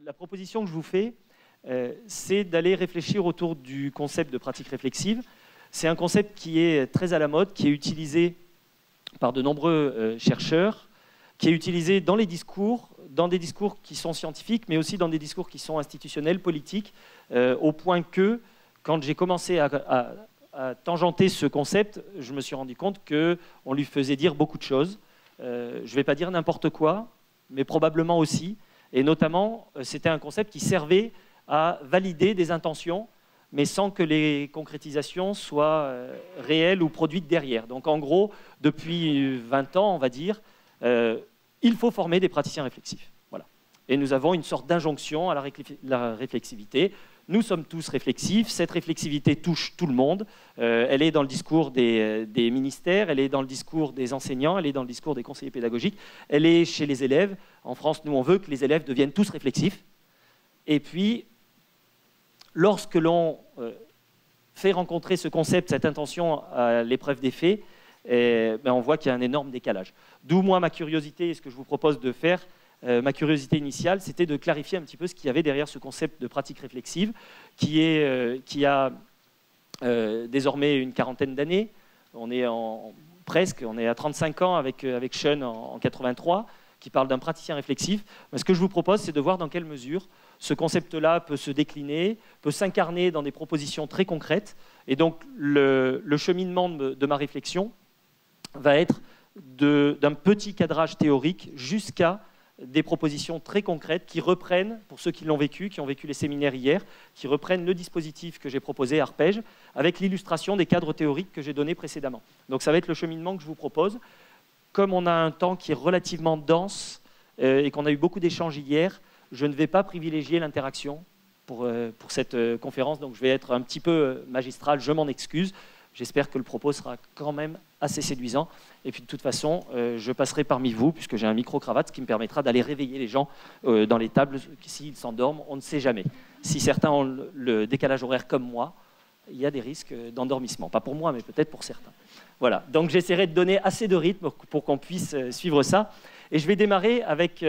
la proposition que je vous fais, c'est d'aller réfléchir autour du concept de pratique réflexive. C'est un concept qui est très à la mode, qui est utilisé par de nombreux chercheurs, qui est utilisé dans les discours, dans des discours qui sont scientifiques, mais aussi dans des discours qui sont institutionnels, politiques, au point que, quand j'ai commencé à tangenter ce concept, je me suis rendu compte qu'on lui faisait dire beaucoup de choses. Je ne vais pas dire n'importe quoi, mais probablement aussi. Et notamment, c'était un concept qui servait à valider des intentions, mais sans que les concrétisations soient réelles ou produites derrière. Donc en gros, depuis 20 ans, on va dire, il faut former des praticiens réflexifs. Voilà. Et nous avons une sorte d'injonction à la réflexivité. Nous sommes tous réflexifs, cette réflexivité touche tout le monde, elle est dans le discours des ministères, elle est dans le discours des enseignants, elle est dans le discours des conseillers pédagogiques, elle est chez les élèves. En France, nous, on veut que les élèves deviennent tous réflexifs. Et puis, lorsque l'on fait rencontrer ce concept, cette intention à l'épreuve des faits, on voit qu'il y a un énorme décalage. D'où moi ma curiosité et ce que je vous propose de faire. Ma curiosité initiale, c'était de clarifier un petit peu ce qu'il y avait derrière ce concept de pratique réflexive qui a désormais une quarantaine d'années. On est on est à 35 ans avec Sean en 83, qui parle d'un praticien réflexif. Mais ce que je vous propose, c'est de voir dans quelle mesure ce concept-là peut se décliner, peut s'incarner dans des propositions très concrètes. Et donc, le cheminement de ma réflexion va être d'un petit cadrage théorique jusqu'à des propositions très concrètes qui reprennent, pour ceux qui l'ont vécu, qui ont vécu les séminaires hier, qui reprennent le dispositif que j'ai proposé, Arpège, avec l'illustration des cadres théoriques que j'ai donnés précédemment. Donc ça va être le cheminement que je vous propose. Comme on a un temps qui est relativement dense et qu'on a eu beaucoup d'échanges hier, je ne vais pas privilégier l'interaction pour cette conférence, donc je vais être un petit peu magistral, je m'en excuse. J'espère que le propos sera quand même assez séduisant. Et puis de toute façon, je passerai parmi vous, puisque j'ai un micro-cravate, ce qui me permettra d'aller réveiller les gens dans les tables. S'ils s'endorment, on ne sait jamais. Si certains ont le décalage horaire comme moi, il y a des risques d'endormissement. Pas pour moi, mais peut-être pour certains. Voilà, donc j'essaierai de donner assez de rythme pour qu'on puisse suivre ça. Et je vais démarrer avec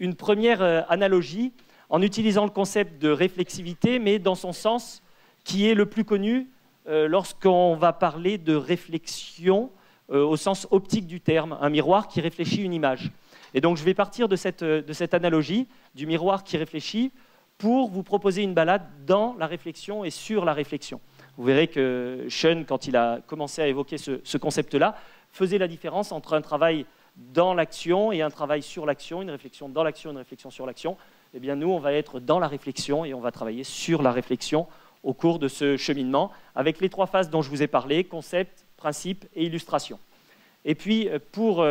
une première analogie, en utilisant le concept de réflexivité, mais dans son sens qui est le plus connu, lorsqu'on va parler de réflexion au sens optique du terme, un miroir qui réfléchit une image. Et donc je vais partir de cette analogie du miroir qui réfléchit pour vous proposer une balade dans la réflexion et sur la réflexion. Vous verrez que Sean, quand il a commencé à évoquer ce concept-là, faisait la différence entre un travail dans l'action et un travail sur l'action, une réflexion dans l'action, une réflexion sur l'action. Eh bien nous, on va être dans la réflexion et on va travailler sur la réflexion au cours de ce cheminement, avec les 3 phases dont je vous ai parlé, concept, principe et illustration. Et puis, pour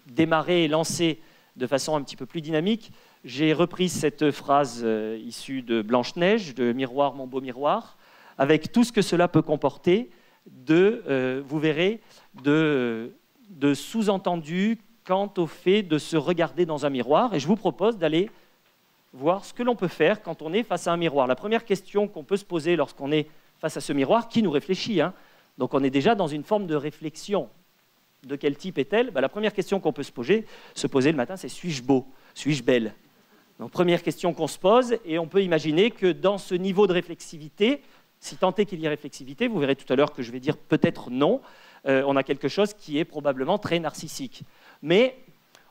démarrer et lancer de façon un petit peu plus dynamique, j'ai repris cette phrase issue de Blanche-Neige, de « Miroir, mon beau miroir », avec tout ce que cela peut comporter vous verrez, de sous-entendu quant au fait de se regarder dans un miroir. Et je vous propose d'aller voir ce que l'on peut faire quand on est face à un miroir. La première question qu'on peut se poser lorsqu'on est face à ce miroir, qui nous réfléchit, hein, donc on est déjà dans une forme de réflexion. De quel type est-elle? La première question qu'on peut se poser le matin, c'est « suis-je beau? Suis-je belle ?» Donc première question qu'on se pose, et on peut imaginer que dans ce niveau de réflexivité, si tant est qu'il y ait réflexivité, vous verrez tout à l'heure que je vais dire peut-être non, on a quelque chose qui est probablement très narcissique. Mais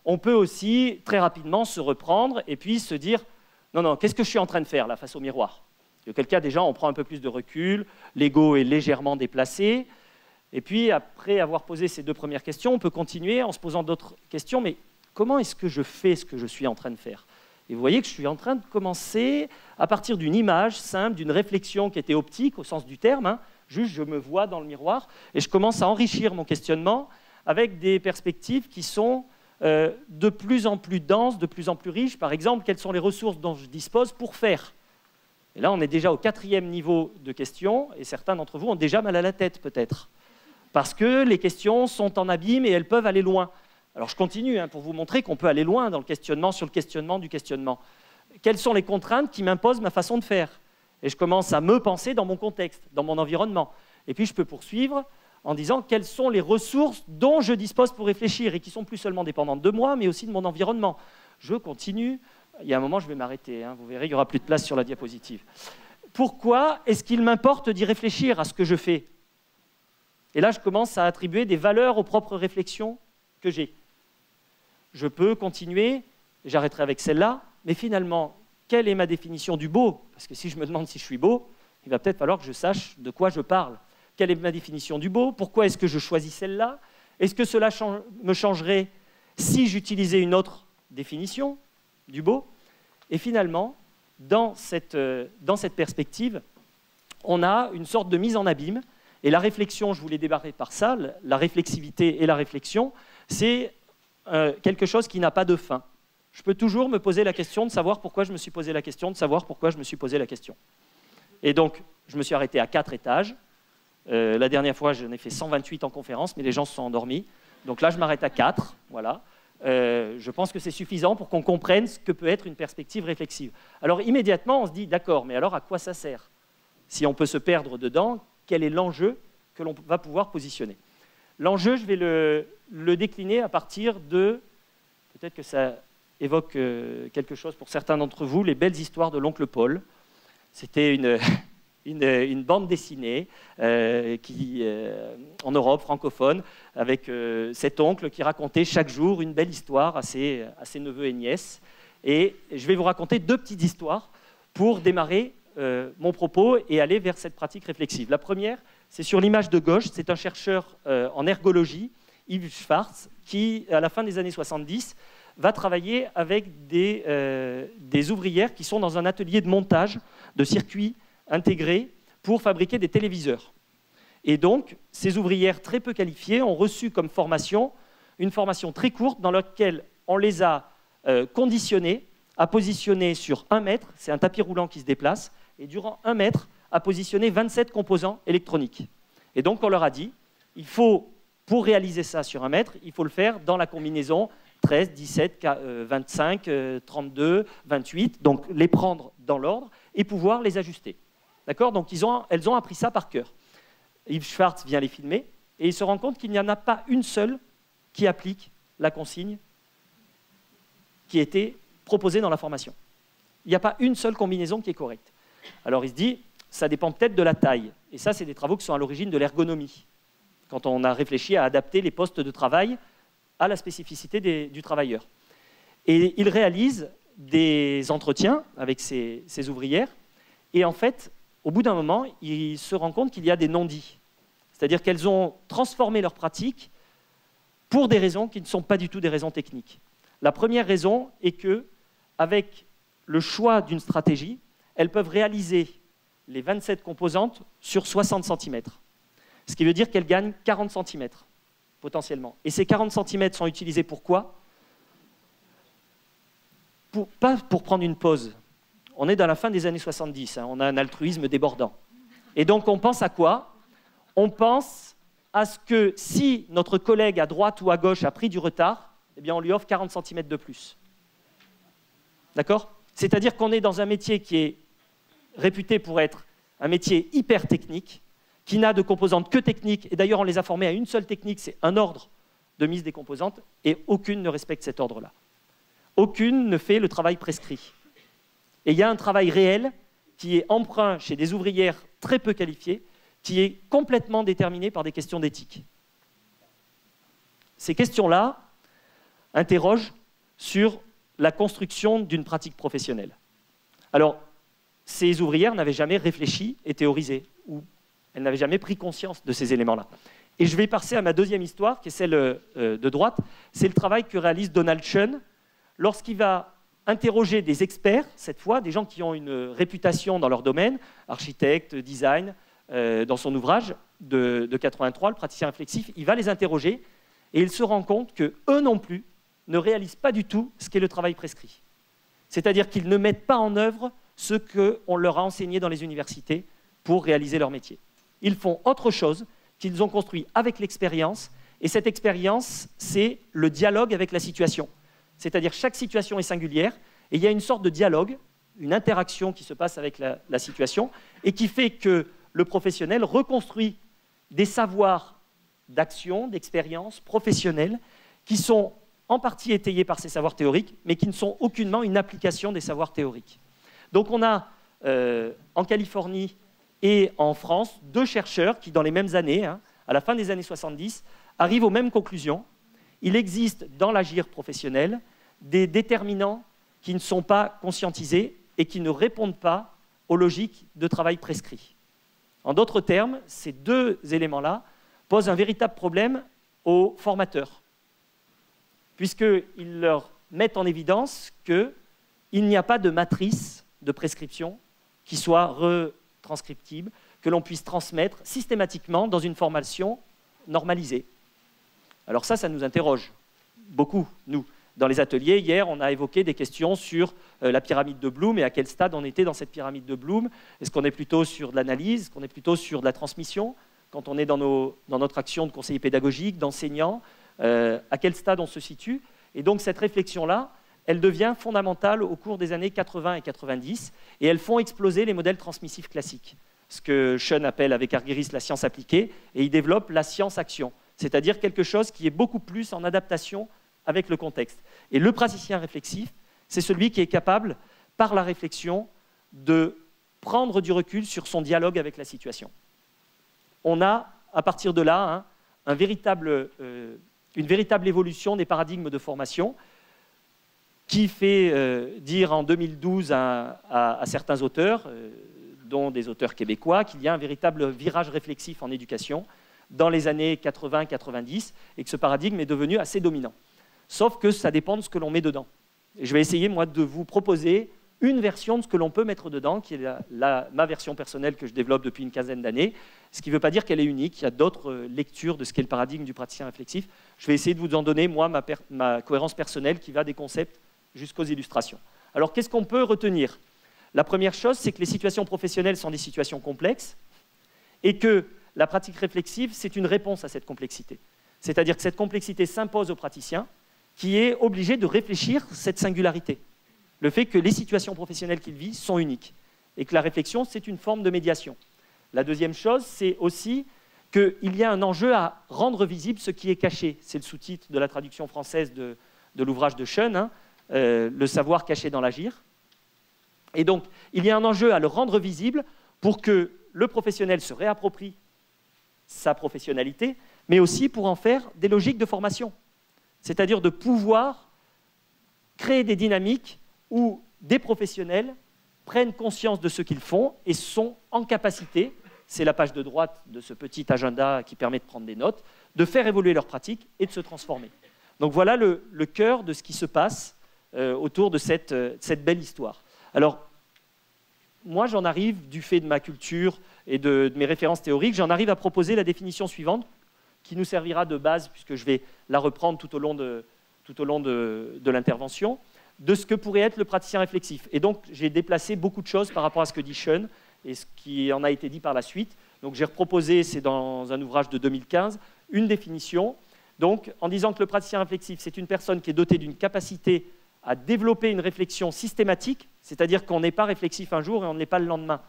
on peut aussi très rapidement se reprendre et puis se dire « Non, qu'est-ce que je suis en train de faire là face au miroir ?» Auquel cas, déjà, on prend un peu plus de recul, l'ego est légèrement déplacé. Et puis, après avoir posé ces 2 premières questions, on peut continuer en se posant d'autres questions. Mais comment est-ce que je fais ce que je suis en train de faire? Et vous voyez que je suis en train de commencer à partir d'une image simple, d'une réflexion qui était optique au sens du terme. Hein. Juste, je me vois dans le miroir et je commence à enrichir mon questionnement avec des perspectives qui sont de plus en plus denses, de plus en plus riches. Par exemple, quelles sont les ressources dont je dispose pour faire? Et là, on est déjà au 4e niveau de questions, et certains d'entre vous ont déjà mal à la tête, peut-être. Parce que les questions sont en abîme et elles peuvent aller loin. Alors, je continue pour vous montrer qu'on peut aller loin dans le questionnement, sur le questionnement du questionnement. Quelles sont les contraintes qui m'imposent ma façon de faire? Et je commence à me penser dans mon contexte, dans mon environnement. Et puis, je peux poursuivre en disant quelles sont les ressources dont je dispose pour réfléchir et qui sont plus seulement dépendantes de moi, mais aussi de mon environnement. je continue. Il y a un moment, je vais m'arrêter, hein. Vous verrez, il n'y aura plus de place sur la diapositive. Pourquoi est-ce qu'il m'importe d'y réfléchir à ce que je fais? Et là, je commence à attribuer des valeurs aux propres réflexions que j'ai. Je peux continuer, j'arrêterai avec celle-là, mais finalement, quelle est ma définition du beau? Parce que si je me demande si je suis beau, il va peut-être falloir que je sache de quoi je parle. Quelle est ma définition du beau? Pourquoi est-ce que je choisis celle-là? Est-ce que cela me changerait si j'utilisais une autre définition du beau? Et finalement, dans cette perspective, on a une sorte de mise en abîme. Et la réflexion, je voulais démarrer par ça, la réflexivité et la réflexion, c'est quelque chose qui n'a pas de fin. Je peux toujours me poser la question de savoir pourquoi je me suis posé la question, de savoir pourquoi je me suis posé la question. Et donc, je me suis arrêté à 4 étages. La dernière fois, j'en ai fait 128 en conférence, mais les gens se sont endormis. Donc là, je m'arrête à 4. Voilà. Je pense que c'est suffisant pour qu'on comprenne ce que peut être une perspective réflexive. Alors immédiatement, on se dit, d'accord, mais alors à quoi ça sert? Si on peut se perdre dedans, quel est l'enjeu que l'on va pouvoir positionner? L'enjeu, je vais le décliner à partir de, peut-être que ça évoque quelque chose pour certains d'entre vous, les belles histoires de l'oncle Paul. C'était une bande dessinée en Europe francophone, avec cet oncle qui racontait chaque jour une belle histoire à ses neveux et nièces. Et je vais vous raconter 2 petites histoires pour démarrer mon propos et aller vers cette pratique réflexive. La première, c'est sur l'image de gauche. C'est un chercheur en ergologie, Yves Schwartz, qui, à la fin des années 70, va travailler avec des ouvrières qui sont dans un atelier de montage de circuits intégrés pour fabriquer des téléviseurs. Et donc, ces ouvrières très peu qualifiées ont reçu comme formation une formation très courte dans laquelle on les a conditionnées à positionner sur 1 mètre, c'est un tapis roulant qui se déplace, et durant 1 mètre, à positionner 27 composants électroniques. Et donc, on leur a dit, pour réaliser ça sur 1 mètre, il faut le faire dans la combinaison 13, 17, 25, 32, 28, donc les prendre dans l'ordre et pouvoir les ajuster. D'accord? Donc, elles ont appris ça par cœur. Yves Schwartz vient les filmer et il se rend compte qu'il n'y en a pas une seule qui applique la consigne qui était proposée dans la formation. Il n'y a pas une seule combinaison qui est correcte. Alors, il se dit, ça dépend peut-être de la taille. Et ça, c'est des travaux qui sont à l'origine de l'ergonomie, quand on a réfléchi à adapter les postes de travail à la spécificité du travailleur. Et il réalise des entretiens avec ces ouvrières, et en fait, au bout d'un moment, il se rend compte qu'il y a des non-dits. C'est-à-dire qu'elles ont transformé leur pratique pour des raisons qui ne sont pas du tout des raisons techniques. La première raison est que, avec le choix d'une stratégie, elles peuvent réaliser les 27 composantes sur 60 cm. Ce qui veut dire qu'elles gagnent 40 cm, potentiellement. Et ces 40 cm sont utilisés pour quoi? Pas pour prendre une pause. On est dans la fin des années 70, hein, on a un altruisme débordant. Et donc on pense à quoi? On pense à ce que si notre collègue à droite ou à gauche a pris du retard, eh bien on lui offre 40 cm de plus. D'accord? C'est-à-dire qu'on est dans un métier qui est réputé pour être un métier hyper technique, qui n'a de composantes que techniques, et d'ailleurs on les a formés à une seule technique, c'est un ordre de mise des composantes, et aucune ne respecte cet ordre-là. Aucune ne fait le travail prescrit. Et il y a un travail réel qui est emprunt chez des ouvrières très peu qualifiées, qui est complètement déterminé par des questions d'éthique. Ces questions-là interrogent sur la construction d'une pratique professionnelle. Alors, ces ouvrières n'avaient jamais réfléchi et théorisé, ou elles n'avaient jamais pris conscience de ces éléments-là. Et je vais passer à ma deuxième histoire, qui est celle de droite. C'est le travail que réalise Donald Schoen lorsqu'il va interroger des experts, cette fois, des gens qui ont une réputation dans leur domaine, architecte, design, dans son ouvrage de 83, le praticien réflexif, il va les interroger et il se rend compte qu'eux non plus ne réalisent pas du tout ce qu'est le travail prescrit. C'est-à-dire qu'ils ne mettent pas en œuvre ce qu'on leur a enseigné dans les universités pour réaliser leur métier. Ils font autre chose qu'ils ont construit avec l'expérience, et cette expérience, c'est le dialogue avec la situation. C'est-à-dire chaque situation est singulière, et il y a une sorte de dialogue, une interaction qui se passe avec la situation, et qui fait que le professionnel reconstruit des savoirs d'action, d'expérience professionnelle, qui sont en partie étayés par ces savoirs théoriques, mais qui ne sont aucunement une application des savoirs théoriques. Donc on a en Californie et en France 2 chercheurs qui, dans les mêmes années, à la fin des années 70, arrivent aux mêmes conclusions. Il existe dans l'agir professionnel des déterminants qui ne sont pas conscientisés et qui ne répondent pas aux logiques de travail prescrits. En d'autres termes, ces 2 éléments-là posent un véritable problème aux formateurs, puisqu'ils leur mettent en évidence qu'il n'y a pas de matrice de prescription qui soit retranscriptible, que l'on puisse transmettre systématiquement dans une formation normalisée. Alors ça nous interroge beaucoup, nous. Dans les ateliers, hier, on a évoqué des questions sur la pyramide de Bloom et à quel stade on était dans cette pyramide de Bloom. Est-ce qu'on est plutôt sur de l'analyse? Est-ce qu'on est plutôt sur de la transmission? Quand on est dans notre action de conseiller pédagogique, d'enseignant, à quel stade on se situe? Et donc cette réflexion-là, elle devient fondamentale au cours des années 80 et 90, et elles font exploser les modèles transmissifs classiques. Ce que Schoen appelle avec Argyris la science appliquée, et il développe la science-action, c'est-à-dire quelque chose qui est beaucoup plus en adaptation avec le contexte. Et le praticien réflexif, c'est celui qui est capable, par la réflexion, de prendre du recul sur son dialogue avec la situation. On a, à partir de là, une véritable évolution des paradigmes de formation qui fait dire en 2012 à certains auteurs, dont des auteurs québécois, qu'il y a un véritable virage réflexif en éducation dans les années 80-90 et que ce paradigme est devenu assez dominant. Sauf que ça dépend de ce que l'on met dedans. Et je vais essayer, moi, de vous proposer une version de ce que l'on peut mettre dedans, qui est ma version personnelle que je développe depuis une quinzaine d'années, ce qui ne veut pas dire qu'elle est unique. Il y a d'autres lectures de ce qu'est le paradigme du praticien réflexif. Je vais essayer de vous en donner, moi, ma cohérence personnelle qui va des concepts jusqu'aux illustrations. Alors, qu'est-ce qu'on peut retenir? La première chose, c'est que les situations professionnelles sont des situations complexes et que la pratique réflexive, c'est une réponse à cette complexité. C'est-à-dire que cette complexité s'impose au praticien qui est obligé de réfléchir cette singularité. Le fait que les situations professionnelles qu'il vit sont uniques et que la réflexion, c'est une forme de médiation. La deuxième chose, c'est aussi qu'il y a un enjeu à rendre visible ce qui est caché. C'est le sous-titre de la traduction française de l'ouvrage de Schoen, le savoir caché dans l'agir. Et donc, il y a un enjeu à le rendre visible pour que le professionnel se réapproprie sa professionnalité, mais aussi pour en faire des logiques de formation. C'est-à-dire de pouvoir créer des dynamiques où des professionnels prennent conscience de ce qu'ils font et sont en capacité, c'est la page de droite de ce petit agenda qui permet de prendre des notes, de faire évoluer leur pratique et de se transformer. Donc voilà le cœur de ce qui se passe autour de cette belle histoire. Alors, moi, j'en arrive, du fait de ma culture et de mes références théoriques, j'en arrive à proposer la définition suivante, qui nous servira de base, puisque je vais la reprendre tout au long de l'intervention, de ce que pourrait être le praticien réflexif. Et donc, j'ai déplacé beaucoup de choses par rapport à ce que dit Schoen et ce qui en a été dit par la suite. Donc, j'ai reproposé, c'est dans un ouvrage de 2015, une définition, donc, en disant que le praticien réflexif, c'est une personne qui est dotée d'une capacité à développer une réflexion systématique, c'est-à-dire qu'on n'est pas réflexif un jour et on ne l'est pas le lendemain.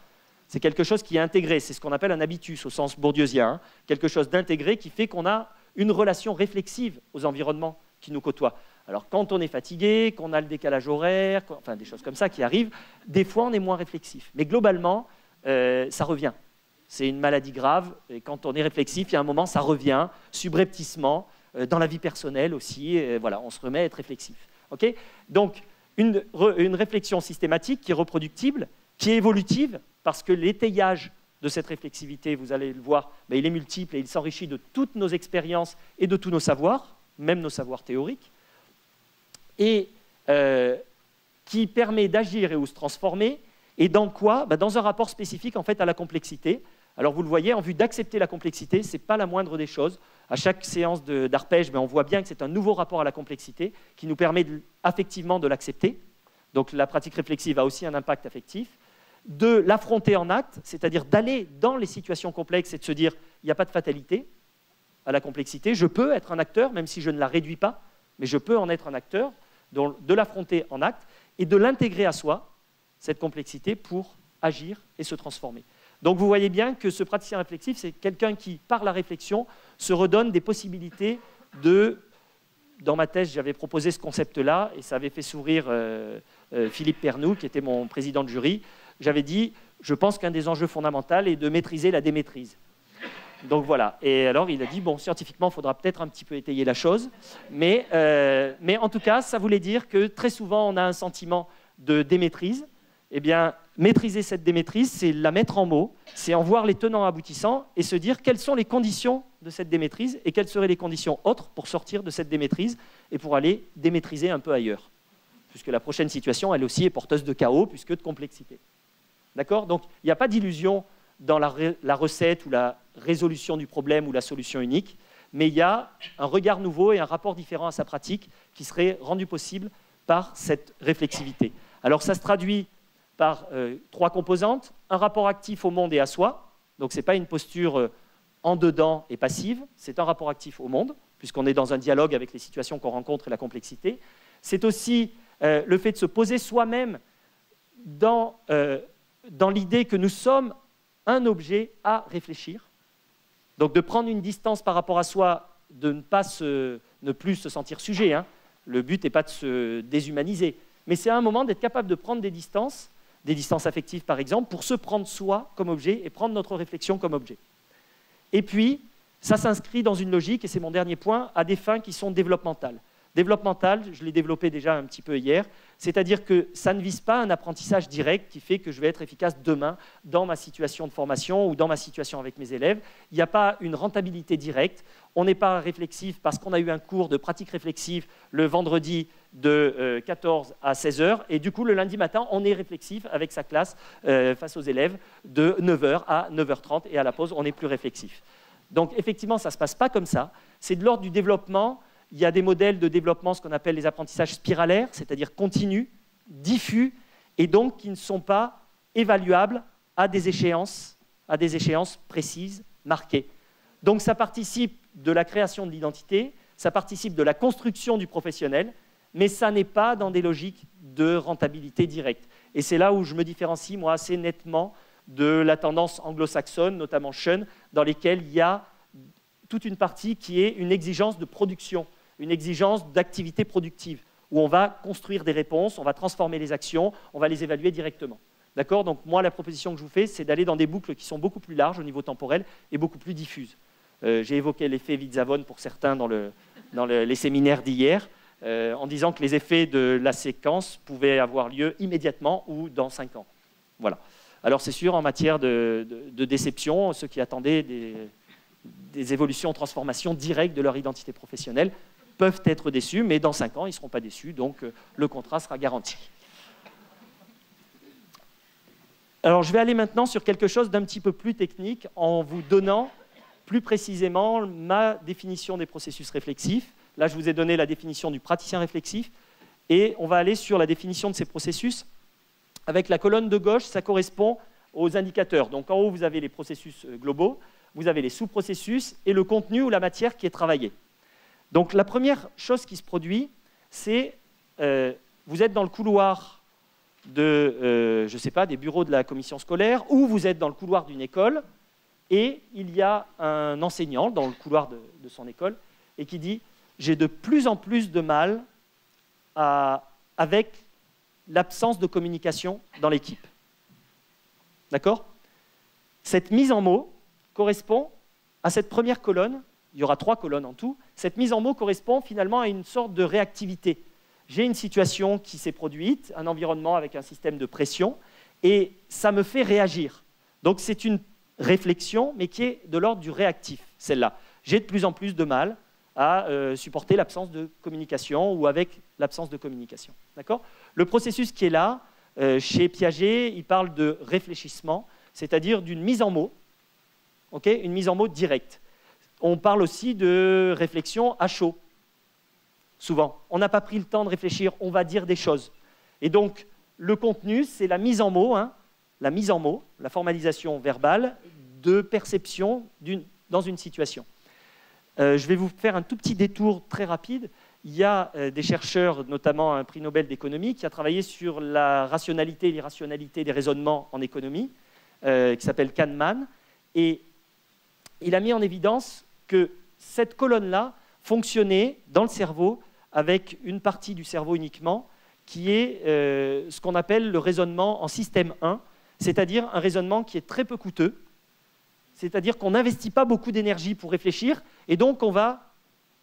C'est quelque chose qui est intégré, c'est ce qu'on appelle un habitus au sens bourdieusien, quelque chose d'intégré qui fait qu'on a une relation réflexive aux environnements qui nous côtoient. Alors quand on est fatigué, qu'on a le décalage horaire, enfin des choses comme ça qui arrivent, des fois on est moins réflexif. Mais globalement, ça revient. C'est une maladie grave, et quand on est réflexif, il y a un moment, ça revient, subrepticement, dans la vie personnelle aussi, et voilà, on se remet à être réflexif. Okay ? Donc, une réflexion systématique qui est reproductible, qui est évolutive, parce que l'étayage de cette réflexivité, vous allez le voir, ben, il est multiple et il s'enrichit de toutes nos expériences et de tous nos savoirs, même nos savoirs théoriques, et qui permet d'agir et ou se transformer, et dans quoi? Ben, dans un rapport spécifique en fait, à la complexité. Alors vous le voyez, en vue d'accepter la complexité, ce n'est pas la moindre des choses. À chaque séance d'arpège, ben, on voit bien que c'est un nouveau rapport à la complexité qui nous permet affectivement de l'accepter. Donc la pratique réflexive a aussi un impact affectif. De l'affronter en acte, c'est-à-dire d'aller dans les situations complexes et de se dire il n'y a pas de fatalité à la complexité, je peux être un acteur, même si je ne la réduis pas, mais je peux en être un acteur, de l'affronter en acte et de l'intégrer à soi, cette complexité, pour agir et se transformer. Donc vous voyez bien que ce praticien réflexif, c'est quelqu'un qui, par la réflexion, se redonne des possibilités dans ma thèse, j'avais proposé ce concept-là, et ça avait fait sourire Philippe Pernoud, qui était mon président de jury. J'avais dit, je pense qu'un des enjeux fondamentaux est de maîtriser la démaîtrise. Donc voilà. Et alors, il a dit, bon, scientifiquement, il faudra peut-être un petit peu étayer la chose, mais en tout cas, ça voulait dire que très souvent, on a un sentiment de démaîtrise. Eh bien, maîtriser cette démaîtrise, c'est la mettre en mots, c'est en voir les tenants aboutissants et se dire quelles sont les conditions de cette démaîtrise et quelles seraient les conditions autres pour sortir de cette démaîtrise et pour aller démaîtriser un peu ailleurs. Puisque la prochaine situation, elle aussi, est porteuse de chaos, puisque de complexité. D'accord? Donc, il n'y a pas d'illusion dans la recette ou la résolution du problème ou la solution unique, mais il y a un regard nouveau et un rapport différent à sa pratique qui serait rendu possible par cette réflexivité. Alors, ça se traduit par 3 composantes, un rapport actif au monde et à soi, donc ce n'est pas une posture en dedans et passive, c'est un rapport actif au monde, puisqu'on est dans un dialogue avec les situations qu'on rencontre et la complexité. C'est aussi le fait de se poser soi-même dans l'idée que nous sommes un objet à réfléchir, donc de prendre une distance par rapport à soi, de ne plus se sentir sujet, hein. Le but n'est pas de se déshumaniser, mais c'est à un moment d'être capable de prendre des distances affectives par exemple, pour se prendre soi comme objet et prendre notre réflexion comme objet. Et puis, ça s'inscrit dans une logique, et c'est mon dernier point, à des fins qui sont développementales. Développemental, je l'ai développé déjà un petit peu hier, c'est-à-dire que ça ne vise pas un apprentissage direct qui fait que je vais être efficace demain dans ma situation de formation ou dans ma situation avec mes élèves. Il n'y a pas une rentabilité directe. On n'est pas réflexif parce qu'on a eu un cours de pratique réflexive le vendredi de 14 à 16 heures, et du coup, le lundi matin, on est réflexif avec sa classe face aux élèves de 9h à 9h30, et à la pause, on n'est plus réflexif. Donc, effectivement, ça ne se passe pas comme ça. C'est de l'ordre du développement. Il y a des modèles de développement, ce qu'on appelle les apprentissages spiralaires, c'est-à-dire continus, diffus, et donc qui ne sont pas évaluables à des échéances précises, marquées. Donc ça participe de la création de l'identité, ça participe de la construction du professionnel, mais ça n'est pas dans des logiques de rentabilité directe. Et c'est là où je me différencie, moi, assez nettement de la tendance anglo-saxonne, notamment Schoen, dans lesquelles il y a toute une partie qui est une exigence de production, une exigence d'activité productive, où on va construire des réponses, on va transformer les actions, on va les évaluer directement. D'accord? Donc moi, la proposition que je vous fais, c'est d'aller dans des boucles qui sont beaucoup plus larges au niveau temporel et beaucoup plus diffuses. J'ai évoqué l'effet Witzavon pour certains dans les séminaires d'hier, en disant que les effets de la séquence pouvaient avoir lieu immédiatement ou dans 5 ans. Voilà. Alors c'est sûr, en matière de déception, ceux qui attendaient des évolutions, transformations directes de leur identité professionnelle peuvent être déçus, mais dans 5 ans, ils ne seront pas déçus, donc le contrat sera garanti. Alors, je vais aller maintenant sur quelque chose d'un petit peu plus technique en vous donnant plus précisément ma définition des processus réflexifs. Là, je vous ai donné la définition du praticien réflexif, et on va aller sur la définition de ces processus. Avec la colonne de gauche, ça correspond aux indicateurs. Donc, en haut, vous avez les processus globaux, vous avez les sous-processus et le contenu ou la matière qui est travaillée. Donc la première chose qui se produit, c'est vous êtes dans le couloir de, je sais pas, des bureaux de la commission scolaire, ou vous êtes dans le couloir d'une école, et il y a un enseignant dans le couloir de son école, et qui dit « j'ai de plus en plus de mal avec l'absence de communication dans l'équipe ». D'accord? Cette mise en mots correspond à cette première colonne. Il y aura 3 colonnes en tout. Cette mise en mots correspond finalement à une sorte de réactivité. J'ai une situation qui s'est produite, un environnement avec un système de pression, et ça me fait réagir. Donc c'est une réflexion, mais qui est de l'ordre du réactif, celle-là. J'ai de plus en plus de mal à supporter l'absence de communication ou avec l'absence de communication. D'accord? Le processus qui est là, chez Piaget, il parle de réfléchissement, c'est-à-dire d'une mise en mots, okay, une mise en mots directe. On parle aussi de réflexion à chaud, souvent. On n'a pas pris le temps de réfléchir, on va dire des choses. Et donc, le contenu, c'est la mise en mots, la formalisation verbale de perception dans une situation. Je vais vous faire un tout petit détour très rapide. Il y a des chercheurs, notamment un prix Nobel d'économie, qui a travaillé sur la rationalité et l'irrationalité des raisonnements en économie, qui s'appelle Kahneman. Et il a mis en évidence que cette colonne-là fonctionnait dans le cerveau avec une partie du cerveau uniquement, qui est ce qu'on appelle le raisonnement en système 1, c'est-à-dire un raisonnement qui est très peu coûteux, c'est-à-dire qu'on n'investit pas beaucoup d'énergie pour réfléchir, et donc on va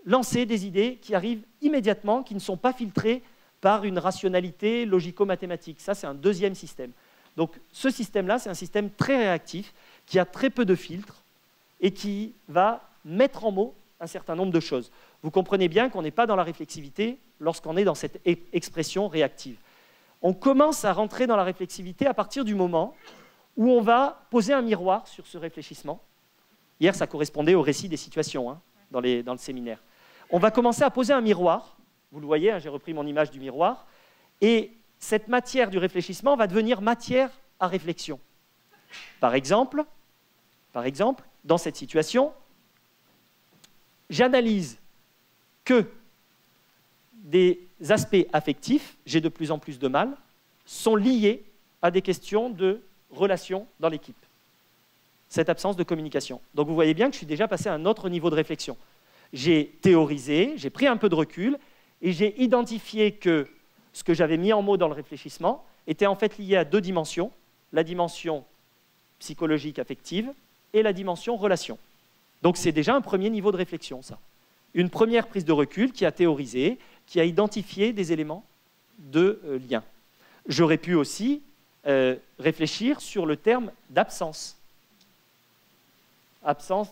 lancer des idées qui arrivent immédiatement, qui ne sont pas filtrées par une rationalité logico-mathématique. Ça, c'est un deuxième système. Donc ce système-là, c'est un système très réactif, qui a très peu de filtres, et qui va mettre en mots un certain nombre de choses. Vous comprenez bien qu'on n'est pas dans la réflexivité lorsqu'on est dans cette expression réactive. On commence à rentrer dans la réflexivité à partir du moment où on va poser un miroir sur ce réfléchissement. Hier, ça correspondait au récit des situations hein, dans le séminaire. On va commencer à poser un miroir. Vous le voyez, hein, j'ai repris mon image du miroir. Et cette matière du réfléchissement va devenir matière à réflexion. Par exemple, dans cette situation, j'analyse que des aspects affectifs, j'ai de plus en plus de mal, sont liés à des questions de relations dans l'équipe. Cette absence de communication. Donc vous voyez bien que je suis déjà passé à un autre niveau de réflexion. J'ai théorisé, j'ai pris un peu de recul et j'ai identifié que ce que j'avais mis en mots dans le réfléchissement était en fait lié à deux dimensions, la dimension psychologique affective et la dimension relation. Donc c'est déjà un premier niveau de réflexion, ça. Une première prise de recul qui a théorisé, qui a identifié des éléments de lien. J'aurais pu aussi réfléchir sur le terme d'absence. Absence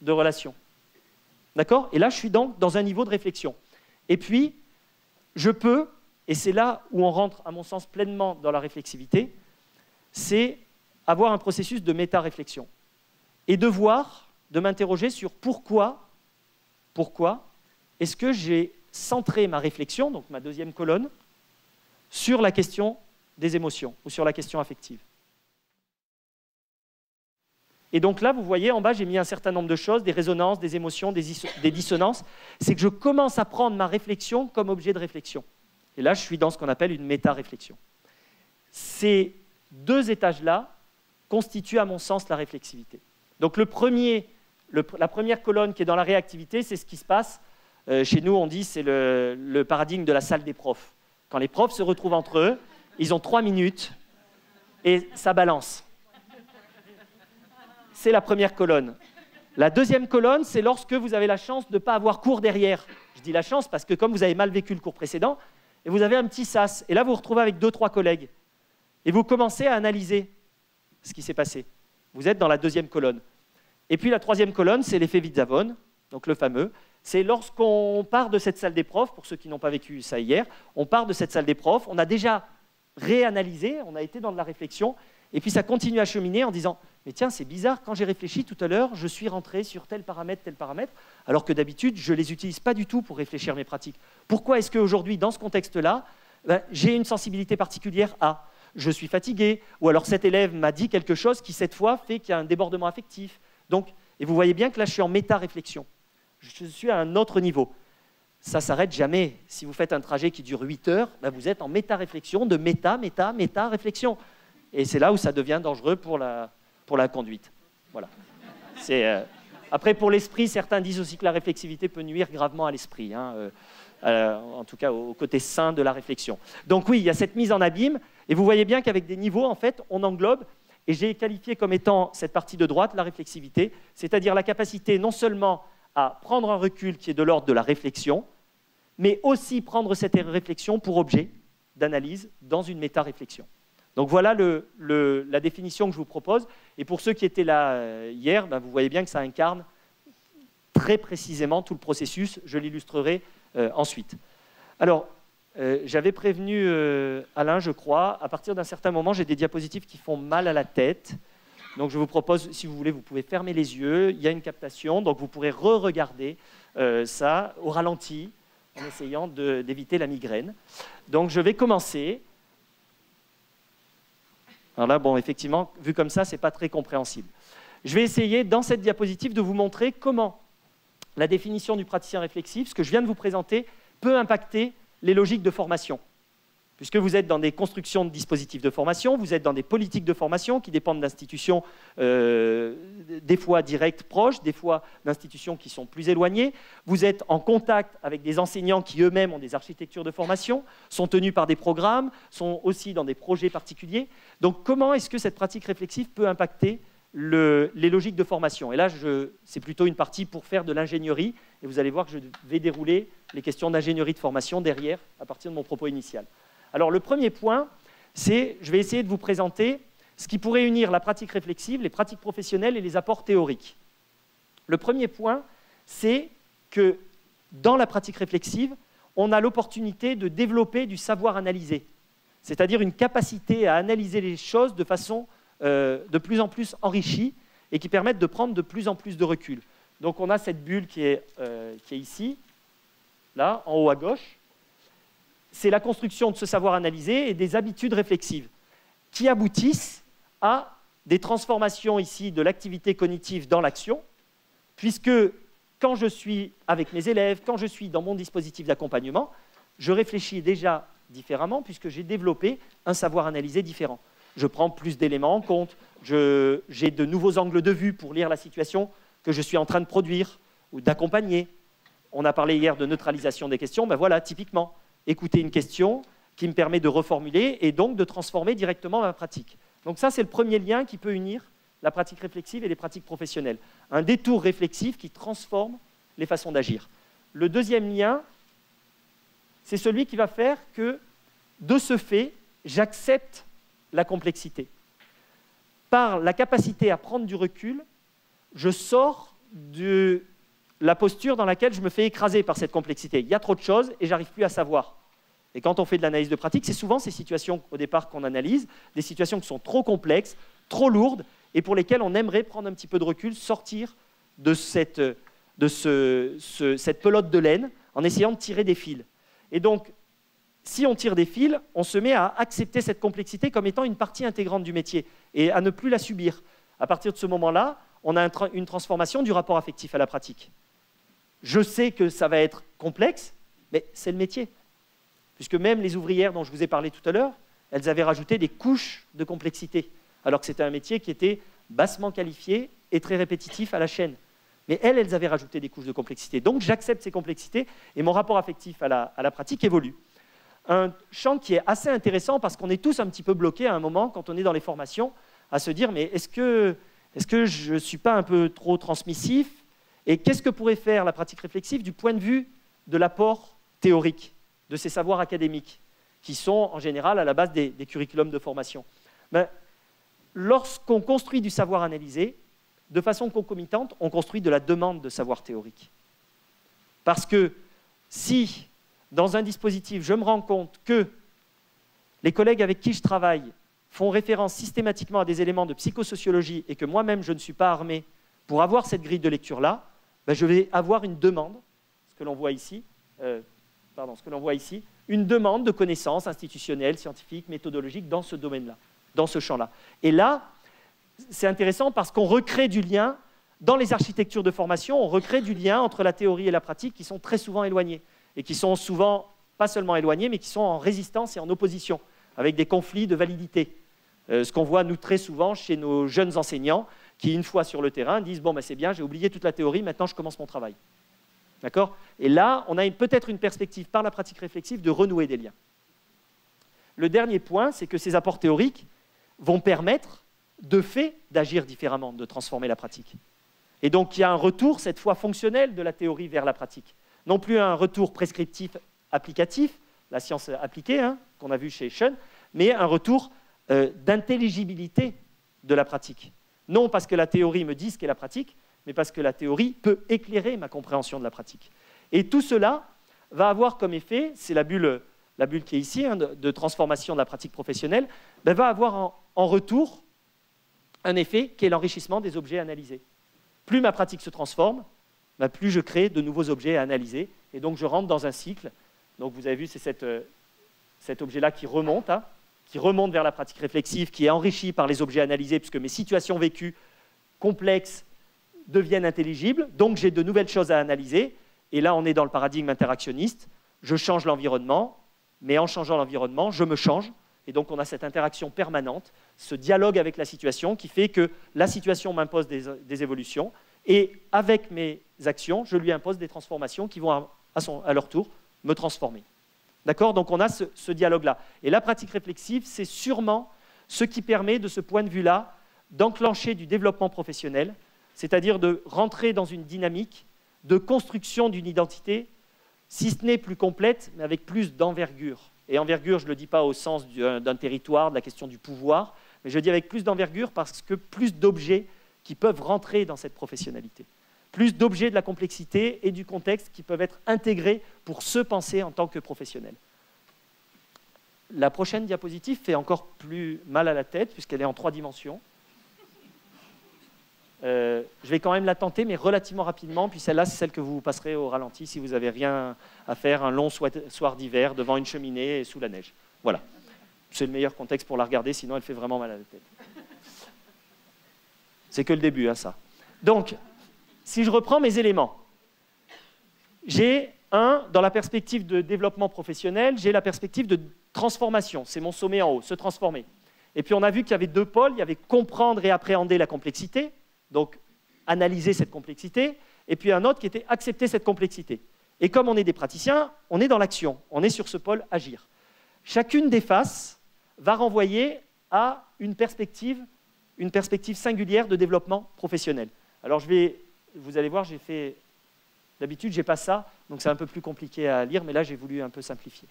de relation. D'accord? Et là, je suis donc dans un niveau de réflexion. Et puis, je peux, et c'est là où on rentre, à mon sens, pleinement dans la réflexivité, c'est avoir un processus de méta-réflexion. Et de m'interroger sur pourquoi est-ce que j'ai centré ma réflexion, donc ma deuxième colonne, sur la question des émotions ou sur la question affective. Et donc là, vous voyez, en bas, j'ai mis un certain nombre de choses, des résonances, des émotions, des dissonances. C'est que je commence à prendre ma réflexion comme objet de réflexion. Et là, je suis dans ce qu'on appelle une méta-réflexion. Ces deux étages-là constituent, à mon sens, la réflexivité. Donc la première colonne qui est dans la réactivité, c'est ce qui se passe. Chez nous, on dit c'est le paradigme de la salle des profs. Quand les profs se retrouvent entre eux, ils ont 3 minutes et ça balance. C'est la première colonne. La deuxième colonne, c'est lorsque vous avez la chance de ne pas avoir cours derrière. Je dis la chance parce que comme vous avez mal vécu le cours précédent, et vous avez un petit sas, et là vous vous retrouvez avec 2-3 collègues, et vous commencez à analyser ce qui s'est passé. Vous êtes dans la deuxième colonne. Et puis la troisième colonne, c'est l'effet Witzavon, donc le fameux. C'est lorsqu'on part de cette salle des profs, pour ceux qui n'ont pas vécu ça hier, on part de cette salle des profs, on a déjà réanalysé, on a été dans de la réflexion, et puis ça continue à cheminer en disant « Mais tiens, c'est bizarre, quand j'ai réfléchi tout à l'heure, je suis rentré sur tel paramètre, alors que d'habitude, je ne les utilise pas du tout pour réfléchir mes pratiques. Pourquoi est-ce qu'aujourd'hui, dans ce contexte-là, j'ai une sensibilité particulière à je suis fatigué, ou alors cet élève m'a dit quelque chose qui, cette fois, fait qu'il y a un débordement affectif. » Donc, et vous voyez bien que là, je suis en méta-réflexion. Je suis à un autre niveau. Ça ne s'arrête jamais. Si vous faites un trajet qui dure 8 heures, vous êtes en méta-réflexion, de méta-réflexion. Et c'est là où ça devient dangereux pour la conduite. Voilà. Après, pour l'esprit, certains disent aussi que la réflexivité peut nuire gravement à l'esprit, hein, en tout cas au côté sain de la réflexion. Donc oui, il y a cette mise en abîme, et vous voyez bien qu'avec des niveaux, en fait, on englobe, et j'ai qualifié comme étant cette partie de droite la réflexivité, c'est-à-dire la capacité non seulement à prendre un recul qui est de l'ordre de la réflexion, mais aussi prendre cette réflexion pour objet d'analyse dans une méta-réflexion. Donc voilà la définition que je vous propose. Et pour ceux qui étaient là hier, vous voyez bien que ça incarne très précisément tout le processus. Je l'illustrerai ensuite. Alors, j'avais prévenu Alain, je crois. À partir d'un certain moment, j'ai des diapositives qui font mal à la tête. Donc je vous propose, si vous voulez, vous pouvez fermer les yeux. Il y a une captation, donc vous pourrez re-regarder ça au ralenti en essayant d'éviter la migraine. Donc je vais commencer. Alors là, bon, effectivement, vu comme ça, ce n'est pas très compréhensible. Je vais essayer, dans cette diapositive, de vous montrer comment la définition du praticien réflexif, ce que je viens de vous présenter, peut impacter les logiques de formation. puisque vous êtes dans des constructions de dispositifs de formation, vous êtes dans des politiques de formation qui dépendent d'institutions des fois directes proches, des fois d'institutions qui sont plus éloignées. Vous êtes en contact avec des enseignants qui eux-mêmes ont des architectures de formation, sont tenus par des programmes, sont aussi dans des projets particuliers. Donc comment est-ce que cette pratique réflexive peut impacter les logiques de formation? Et là, c'est plutôt une partie pour faire de l'ingénierie, et vous allez voir que je vais dérouler les questions d'ingénierie de formation derrière, à partir de mon propos initial. Alors le premier point, c'est, je vais essayer de vous présenter ce qui pourrait unir la pratique réflexive, les pratiques professionnelles et les apports théoriques. Le premier point, c'est que dans la pratique réflexive, on a l'opportunité de développer du savoir analysé, c'est-à-dire une capacité à analyser les choses de façon de plus en plus enrichie et qui permettent de prendre de plus en plus de recul. Donc on a cette bulle qui est ici, là, en haut à gauche. C'est la construction de ce savoir analysé et des habitudes réflexives qui aboutissent à des transformations ici de l'activité cognitive dans l'action, puisque quand je suis avec mes élèves, quand je suis dans mon dispositif d'accompagnement, je réfléchis déjà différemment puisque j'ai développé un savoir analysé différent. Je prends plus d'éléments en compte, j'ai de nouveaux angles de vue pour lire la situation que je suis en train de produire ou d'accompagner. On a parlé hier de neutralisation des questions, ben voilà, typiquement, écouter une question qui me permet de reformuler et donc de transformer directement ma pratique. Donc ça, c'est le premier lien qui peut unir la pratique réflexive et les pratiques professionnelles. Un détour réflexif qui transforme les façons d'agir. Le deuxième lien, c'est celui qui va faire que, de ce fait, j'accepte la complexité. Par la capacité à prendre du recul, je sors de la posture dans laquelle je me fais écraser par cette complexité. Il y a trop de choses et j'arrive plus à savoir. Et quand on fait de l'analyse de pratique, c'est souvent ces situations au départ qu'on analyse, des situations qui sont trop complexes, trop lourdes, et pour lesquelles on aimerait prendre un petit peu de recul, sortir de cette pelote de laine en essayant de tirer des fils. Et donc, si on tire des fils, on se met à accepter cette complexité comme étant une partie intégrante du métier et à ne plus la subir. À partir de ce moment-là, on a une transformation du rapport affectif à la pratique. Je sais que ça va être complexe, mais c'est le métier. Puisque même les ouvrières dont je vous ai parlé tout à l'heure, elles avaient rajouté des couches de complexité, alors que c'était un métier qui était bassement qualifié et très répétitif à la chaîne. Mais elles avaient rajouté des couches de complexité. Donc j'accepte ces complexités et mon rapport affectif à la pratique évolue. Un champ qui est assez intéressant parce qu'on est tous un petit peu bloqués à un moment, quand on est dans les formations, à se dire mais est-ce que je ne suis pas un peu trop transmissif? Et qu'est-ce que pourrait faire la pratique réflexive du point de vue de l'apport théorique, de ces savoirs académiques, qui sont en général à la base des curriculums de formation? Lorsqu'on construit du savoir analysé, de façon concomitante, on construit de la demande de savoir théorique. Parce que si, dans un dispositif, je me rends compte que les collègues avec qui je travaille font référence systématiquement à des éléments de psychosociologie et que moi-même, je ne suis pas armé pour avoir cette grille de lecture-là, je vais avoir une demande, ce que l'on voit ici, une demande de connaissances institutionnelles, scientifiques, méthodologiques dans ce domaine-là, dans ce champ-là. Et là, c'est intéressant parce qu'on recrée du lien, dans les architectures de formation, on recrée du lien entre la théorie et la pratique qui sont très souvent éloignés, et qui sont souvent, pas seulement éloignés, mais qui sont en résistance et en opposition, avec des conflits de validité. Ce qu'on voit, nous, très souvent, chez nos jeunes enseignants, qui, une fois sur le terrain, disent « Bon, c'est bien, j'ai oublié toute la théorie, maintenant je commence mon travail. » D'accord ? Et là, on a peut-être une perspective, par la pratique réflexive, de renouer des liens. Le dernier point, c'est que ces apports théoriques vont permettre, de fait, d'agir différemment, de transformer la pratique. Et donc, il y a un retour, cette fois fonctionnel, de la théorie vers la pratique. Non plus un retour prescriptif applicatif, la science appliquée, qu'on a vu chez Schoen, mais un retour d'intelligibilité de la pratique. Non parce que la théorie me dit ce qu'est la pratique, mais parce que la théorie peut éclairer ma compréhension de la pratique. Et tout cela va avoir comme effet, c'est la bulle qui est ici, de transformation de la pratique professionnelle, va avoir en retour un effet qui est l'enrichissement des objets analysés. Plus ma pratique se transforme, plus je crée de nouveaux objets à analyser, et donc je rentre dans un cycle. Donc vous avez vu, c'est cet objet-là qui remonte vers la pratique réflexive, qui est enrichi par les objets analysés, puisque mes situations vécues complexes deviennent intelligibles, donc j'ai de nouvelles choses à analyser, et là on est dans le paradigme interactionniste, je change l'environnement, mais en changeant l'environnement, je me change. Et donc, on a cette interaction permanente, ce dialogue avec la situation qui fait que la situation m'impose des évolutions. Et avec mes actions, je lui impose des transformations qui vont, à leur tour, me transformer. D'accord? Donc, on a ce dialogue-là. Et la pratique réflexive, c'est sûrement ce qui permet, de ce point de vue-là, d'enclencher du développement professionnel, c'est-à-dire de rentrer dans une dynamique de construction d'une identité, si ce n'est plus complète, mais avec plus d'envergure. Et envergure, je ne le dis pas au sens d'un territoire, de la question du pouvoir, mais je dis avec plus d'envergure parce que plus d'objets qui peuvent rentrer dans cette professionnalité. Plus d'objets de la complexité et du contexte qui peuvent être intégrés pour se penser en tant que professionnel. La prochaine diapositive fait encore plus mal à la tête puisqu'elle est en 3 dimensions. Je vais quand même la tenter, mais relativement rapidement, puis celle-là, c'est celle que vous passerez au ralenti si vous n'avez rien à faire un long soir d'hiver devant une cheminée et sous la neige. Voilà. C'est le meilleur contexte pour la regarder, sinon elle fait vraiment mal à la tête. C'est que le début, hein, ça. Donc, si je reprends mes éléments, j'ai dans la perspective de développement professionnel, j'ai la perspective de transformation. C'est mon sommet en haut, se transformer. Et puis on a vu qu'il y avait 2 pôles, il y avait comprendre et appréhender la complexité, donc analyser cette complexité, et puis un autre qui était accepter cette complexité. Et comme on est des praticiens, on est dans l'action, on est sur ce pôle agir. Chacune des faces va renvoyer à une perspective singulière de développement professionnel. Alors vous allez voir, d'habitude j'ai pas ça, donc c'est un peu plus compliqué à lire, mais là j'ai voulu un peu simplifier.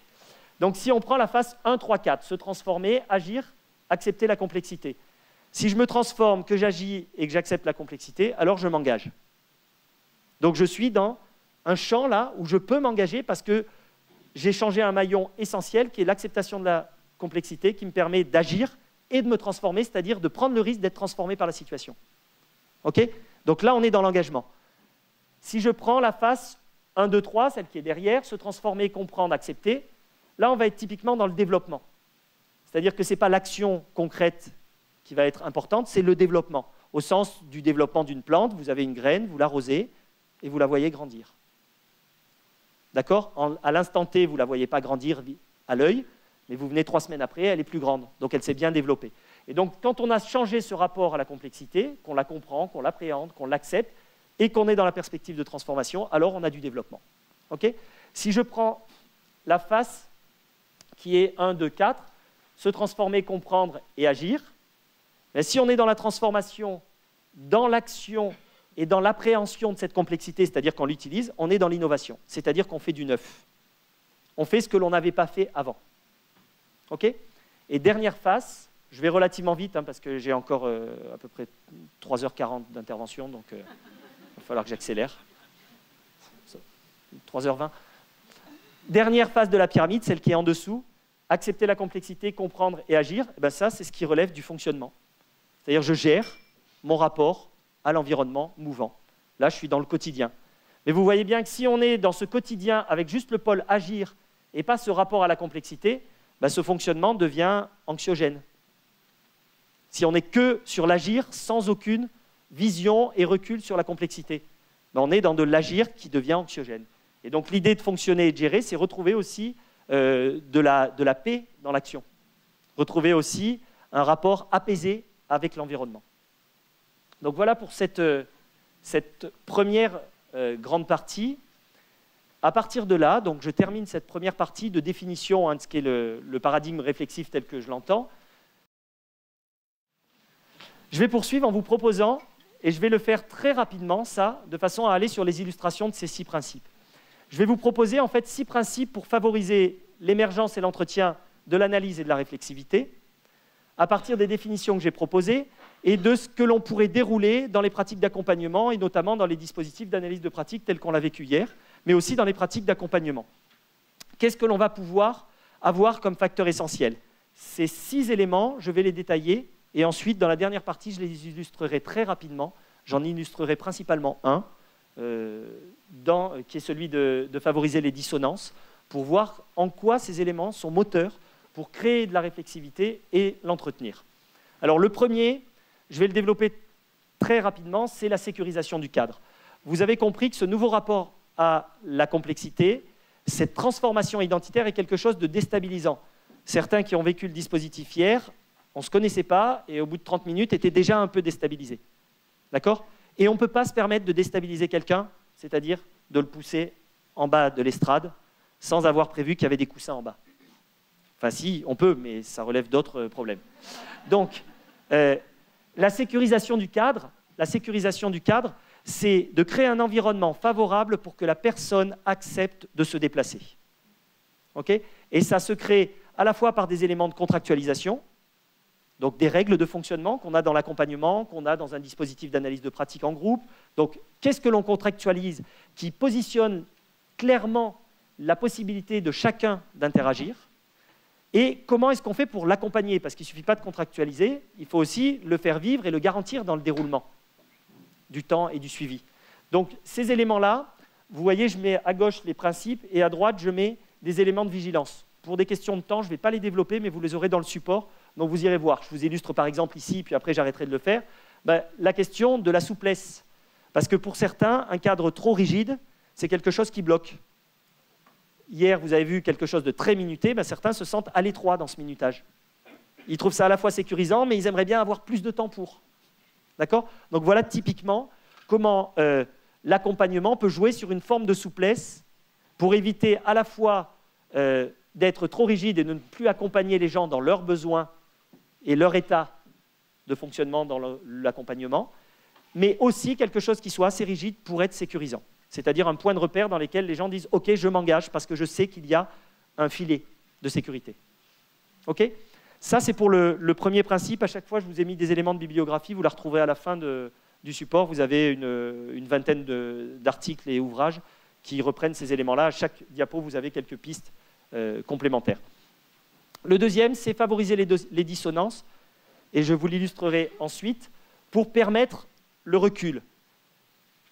Donc si on prend la face 1, 3, 4, se transformer, agir, accepter la complexité. Si je me transforme, que j'agis et que j'accepte la complexité, alors je m'engage. Donc je suis dans un champ là où je peux m'engager parce que j'ai changé un maillon essentiel qui est l'acceptation de la complexité qui me permet d'agir et de me transformer, c'est-à-dire de prendre le risque d'être transformé par la situation. Okay ? Donc là, on est dans l'engagement. Si je prends la face 1, 2, 3, celle qui est derrière, se transformer, comprendre, accepter, là, on va être typiquement dans le développement. C'est-à-dire que ce n'est pas l'action concrète qui va être importante, c'est le développement. Au sens du développement d'une plante, vous avez une graine, vous l'arrosez et vous la voyez grandir. D'accord ? À l'instant T, vous ne la voyez pas grandir à l'œil, mais vous venez 3 semaines après, elle est plus grande. Donc elle s'est bien développée. Et donc quand on a changé ce rapport à la complexité, qu'on la comprend, qu'on l'appréhende, qu'on l'accepte, et qu'on est dans la perspective de transformation, alors on a du développement. Okay ? Si je prends la face qui est 1, 2, 4, se transformer, comprendre et agir, mais si on est dans la transformation, dans l'action et dans l'appréhension de cette complexité, c'est-à-dire qu'on l'utilise, on est dans l'innovation, c'est-à-dire qu'on fait du neuf. On fait ce que l'on n'avait pas fait avant. Okay ? Et dernière face, je vais relativement vite hein, parce que j'ai encore à peu près 3h40 d'intervention, donc il va falloir que j'accélère. 3h20. Dernière phase de la pyramide, celle qui est en dessous, accepter la complexité, comprendre et agir, et bien ça, c'est ce qui relève du fonctionnement. C'est-à-dire je gère mon rapport à l'environnement mouvant. Là, je suis dans le quotidien. Mais vous voyez bien que si on est dans ce quotidien avec juste le pôle agir et pas ce rapport à la complexité, ben ce fonctionnement devient anxiogène. Si on n'est que sur l'agir sans aucune vision et recul sur la complexité, ben on est dans de l'agir qui devient anxiogène. Et donc l'idée de fonctionner et de gérer, c'est retrouver aussi de la paix dans l'action. Retrouver aussi un rapport apaisé avec l'environnement. Donc voilà pour cette première grande partie. À partir de là, donc je termine cette première partie de définition de ce qu'est le paradigme réflexif tel que je l'entends. Je vais poursuivre en vous proposant, et je vais le faire très rapidement, ça, de façon à aller sur les illustrations de ces 6 principes. Je vais vous proposer en fait 6 principes pour favoriser l'émergence et l'entretien de l'analyse et de la réflexivité, à partir des définitions que j'ai proposées et de ce que l'on pourrait dérouler dans les pratiques d'accompagnement et notamment dans les dispositifs d'analyse de pratique tels qu'on l'a vécu hier, mais aussi dans les pratiques d'accompagnement. Qu'est-ce que l'on va pouvoir avoir comme facteur essentiel ? Ces 6 éléments, je vais les détailler et ensuite, dans la dernière partie, je les illustrerai très rapidement. J'en illustrerai principalement un, qui est celui de favoriser les dissonances, pour voir en quoi ces éléments sont moteurs pour créer de la réflexivité et l'entretenir. Alors le premier, je vais le développer très rapidement, c'est la sécurisation du cadre. Vous avez compris que ce nouveau rapport à la complexité, cette transformation identitaire est quelque chose de déstabilisant. Certains qui ont vécu le dispositif hier, on ne se connaissait pas et au bout de 30 minutes étaient déjà un peu déstabilisés. D'accord? Et on ne peut pas se permettre de déstabiliser quelqu'un, c'est-à-dire de le pousser en bas de l'estrade sans avoir prévu qu'il y avait des coussins en bas. Enfin si, on peut, mais ça relève d'autres problèmes. Donc, la sécurisation du cadre, c'est de créer un environnement favorable pour que la personne accepte de se déplacer. Okay? Et ça se crée à la fois par des éléments de contractualisation, donc des règles de fonctionnement qu'on a dans l'accompagnement, qu'on a dans un dispositif d'analyse de pratique en groupe. Donc, qu'est-ce que l'on contractualise qui positionne clairement la possibilité de chacun d'interagir? Et comment est-ce qu'on fait pour l'accompagner? Parce qu'il ne suffit pas de contractualiser, il faut aussi le faire vivre et le garantir dans le déroulement du temps et du suivi. Donc, ces éléments-là, vous voyez, je mets à gauche les principes et à droite, je mets des éléments de vigilance. Pour des questions de temps, je ne vais pas les développer, mais vous les aurez dans le support, donc vous irez voir. Je vous illustre par exemple ici, puis après j'arrêterai de le faire. La question de la souplesse. Parce que pour certains, un cadre trop rigide, c'est quelque chose qui bloque. Hier, vous avez vu quelque chose de très minuté, certains se sentent à l'étroit dans ce minutage. Ils trouvent ça à la fois sécurisant, mais ils aimeraient bien avoir plus de temps pour. D'accord? Donc voilà typiquement comment l'accompagnement peut jouer sur une forme de souplesse pour éviter à la fois d'être trop rigide et de ne plus accompagner les gens dans leurs besoins et leur état de fonctionnement dans l'accompagnement, mais aussi quelque chose qui soit assez rigide pour être sécurisant. C'est-à-dire un point de repère dans lequel les gens disent « Ok, je m'engage parce que je sais qu'il y a un filet de sécurité. » Ok? Ça, c'est pour le premier principe. À chaque fois, je vous ai mis des éléments de bibliographie. Vous la retrouverez à la fin du support. Vous avez une vingtaine d'articles et ouvrages qui reprennent ces éléments-là. À chaque diapo, vous avez quelques pistes complémentaires. Le deuxième, c'est favoriser les dissonances. Et je vous l'illustrerai ensuite pour permettre le recul.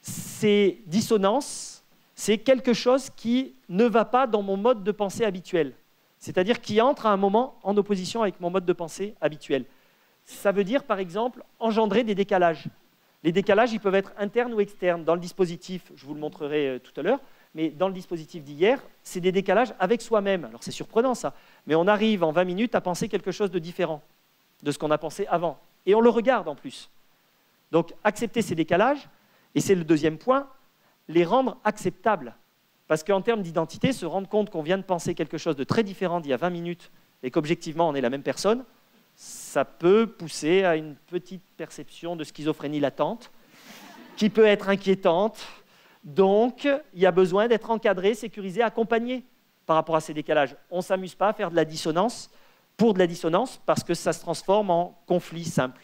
Ces dissonances, c'est quelque chose qui ne va pas dans mon mode de pensée habituel. C'est-à-dire qui entre à un moment en opposition avec mon mode de pensée habituel. Ça veut dire, par exemple, engendrer des décalages. Les décalages, ils peuvent être internes ou externes. Dans le dispositif, je vous le montrerai tout à l'heure, mais dans le dispositif d'hier, c'est des décalages avec soi-même. Alors c'est surprenant ça, mais on arrive en 20 minutes à penser quelque chose de différent de ce qu'on a pensé avant. Et on le regarde en plus. Donc accepter ces décalages, et c'est le deuxième point, les rendre acceptables. Parce qu'en termes d'identité, se rendre compte qu'on vient de penser quelque chose de très différent d'il y a 20 minutes et qu'objectivement on est la même personne, ça peut pousser à une petite perception de schizophrénie latente qui peut être inquiétante. Donc, il y a besoin d'être encadré, sécurisé, accompagné par rapport à ces décalages. On ne s'amuse pas à faire de la dissonance pour de la dissonance parce que ça se transforme en conflit simple.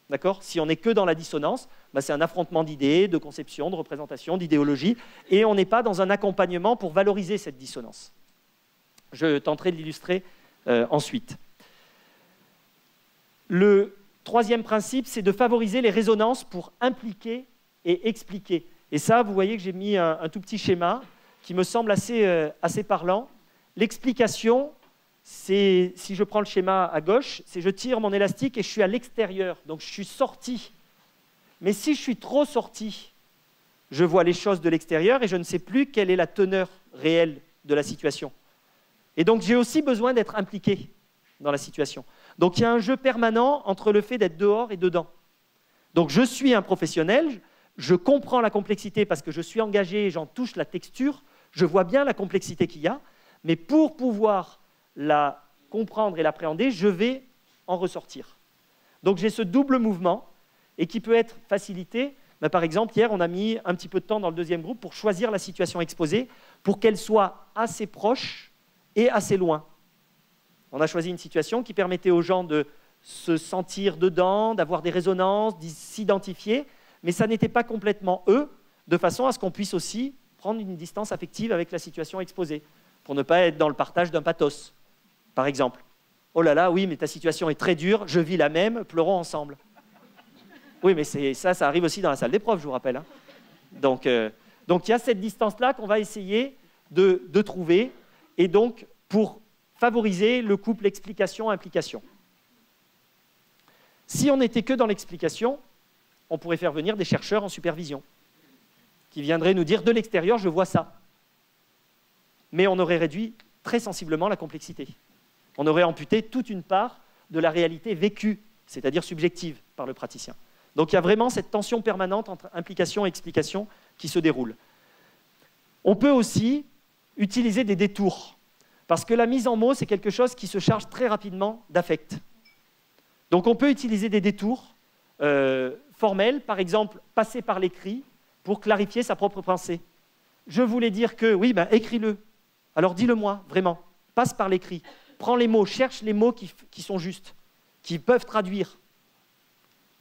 D'accord? Si on n'est que dans la dissonance, c'est un affrontement d'idées, de conceptions, de représentations, d'idéologies, et on n'est pas dans un accompagnement pour valoriser cette dissonance. Je tenterai de l'illustrer ensuite. Le troisième principe, c'est de favoriser les résonances pour impliquer et expliquer. Et ça, vous voyez que j'ai mis un tout petit schéma qui me semble assez parlant. L'explication, c'est, si je prends le schéma à gauche, c'est je tire mon élastique et je suis à l'extérieur, donc je suis sorti. Mais si je suis trop sorti, je vois les choses de l'extérieur et je ne sais plus quelle est la teneur réelle de la situation. Et donc j'ai aussi besoin d'être impliqué dans la situation. Donc il y a un jeu permanent entre le fait d'être dehors et dedans. Donc je suis un professionnel, je comprends la complexité parce que je suis engagé, j'en touche la texture, je vois bien la complexité qu'il y a, mais pour pouvoir la comprendre et l'appréhender, je vais en ressortir. Donc j'ai ce double mouvement et qui peut être facilité. Par exemple, hier, on a mis un petit peu de temps dans le deuxième groupe pour choisir la situation exposée pour qu'elle soit assez proche et assez loin. On a choisi une situation qui permettait aux gens de se sentir dedans, d'avoir des résonances, de s'identifier, mais ça n'était pas complètement eux, de façon à ce qu'on puisse aussi prendre une distance affective avec la situation exposée, pour ne pas être dans le partage d'un pathos, par exemple. Oh là là, oui, mais ta situation est très dure, je vis la même, pleurons ensemble. Oui, mais ça arrive aussi dans la salle d'épreuve, je vous rappelle. Hein. Donc, il y a cette distance-là qu'on va essayer de trouver, et donc pour favoriser le couple explication-implication. Si on n'était que dans l'explication, on pourrait faire venir des chercheurs en supervision, qui viendraient nous dire de l'extérieur, je vois ça. mais on aurait réduit très sensiblement la complexité. On aurait amputé toute une part de la réalité vécue, c'est-à-dire subjective, par le praticien. Donc il y a vraiment cette tension permanente entre implication et explication qui se déroule. On peut aussi utiliser des détours, parce que la mise en mots, c'est quelque chose qui se charge très rapidement d'affect. Donc on peut utiliser des détours formels, par exemple, passer par l'écrit pour clarifier sa propre pensée. Je voulais dire que, oui, ben, écris-le. Alors dis-le-moi, vraiment. Passe par l'écrit. Prends les mots, cherche les mots qui sont justes, qui peuvent traduire.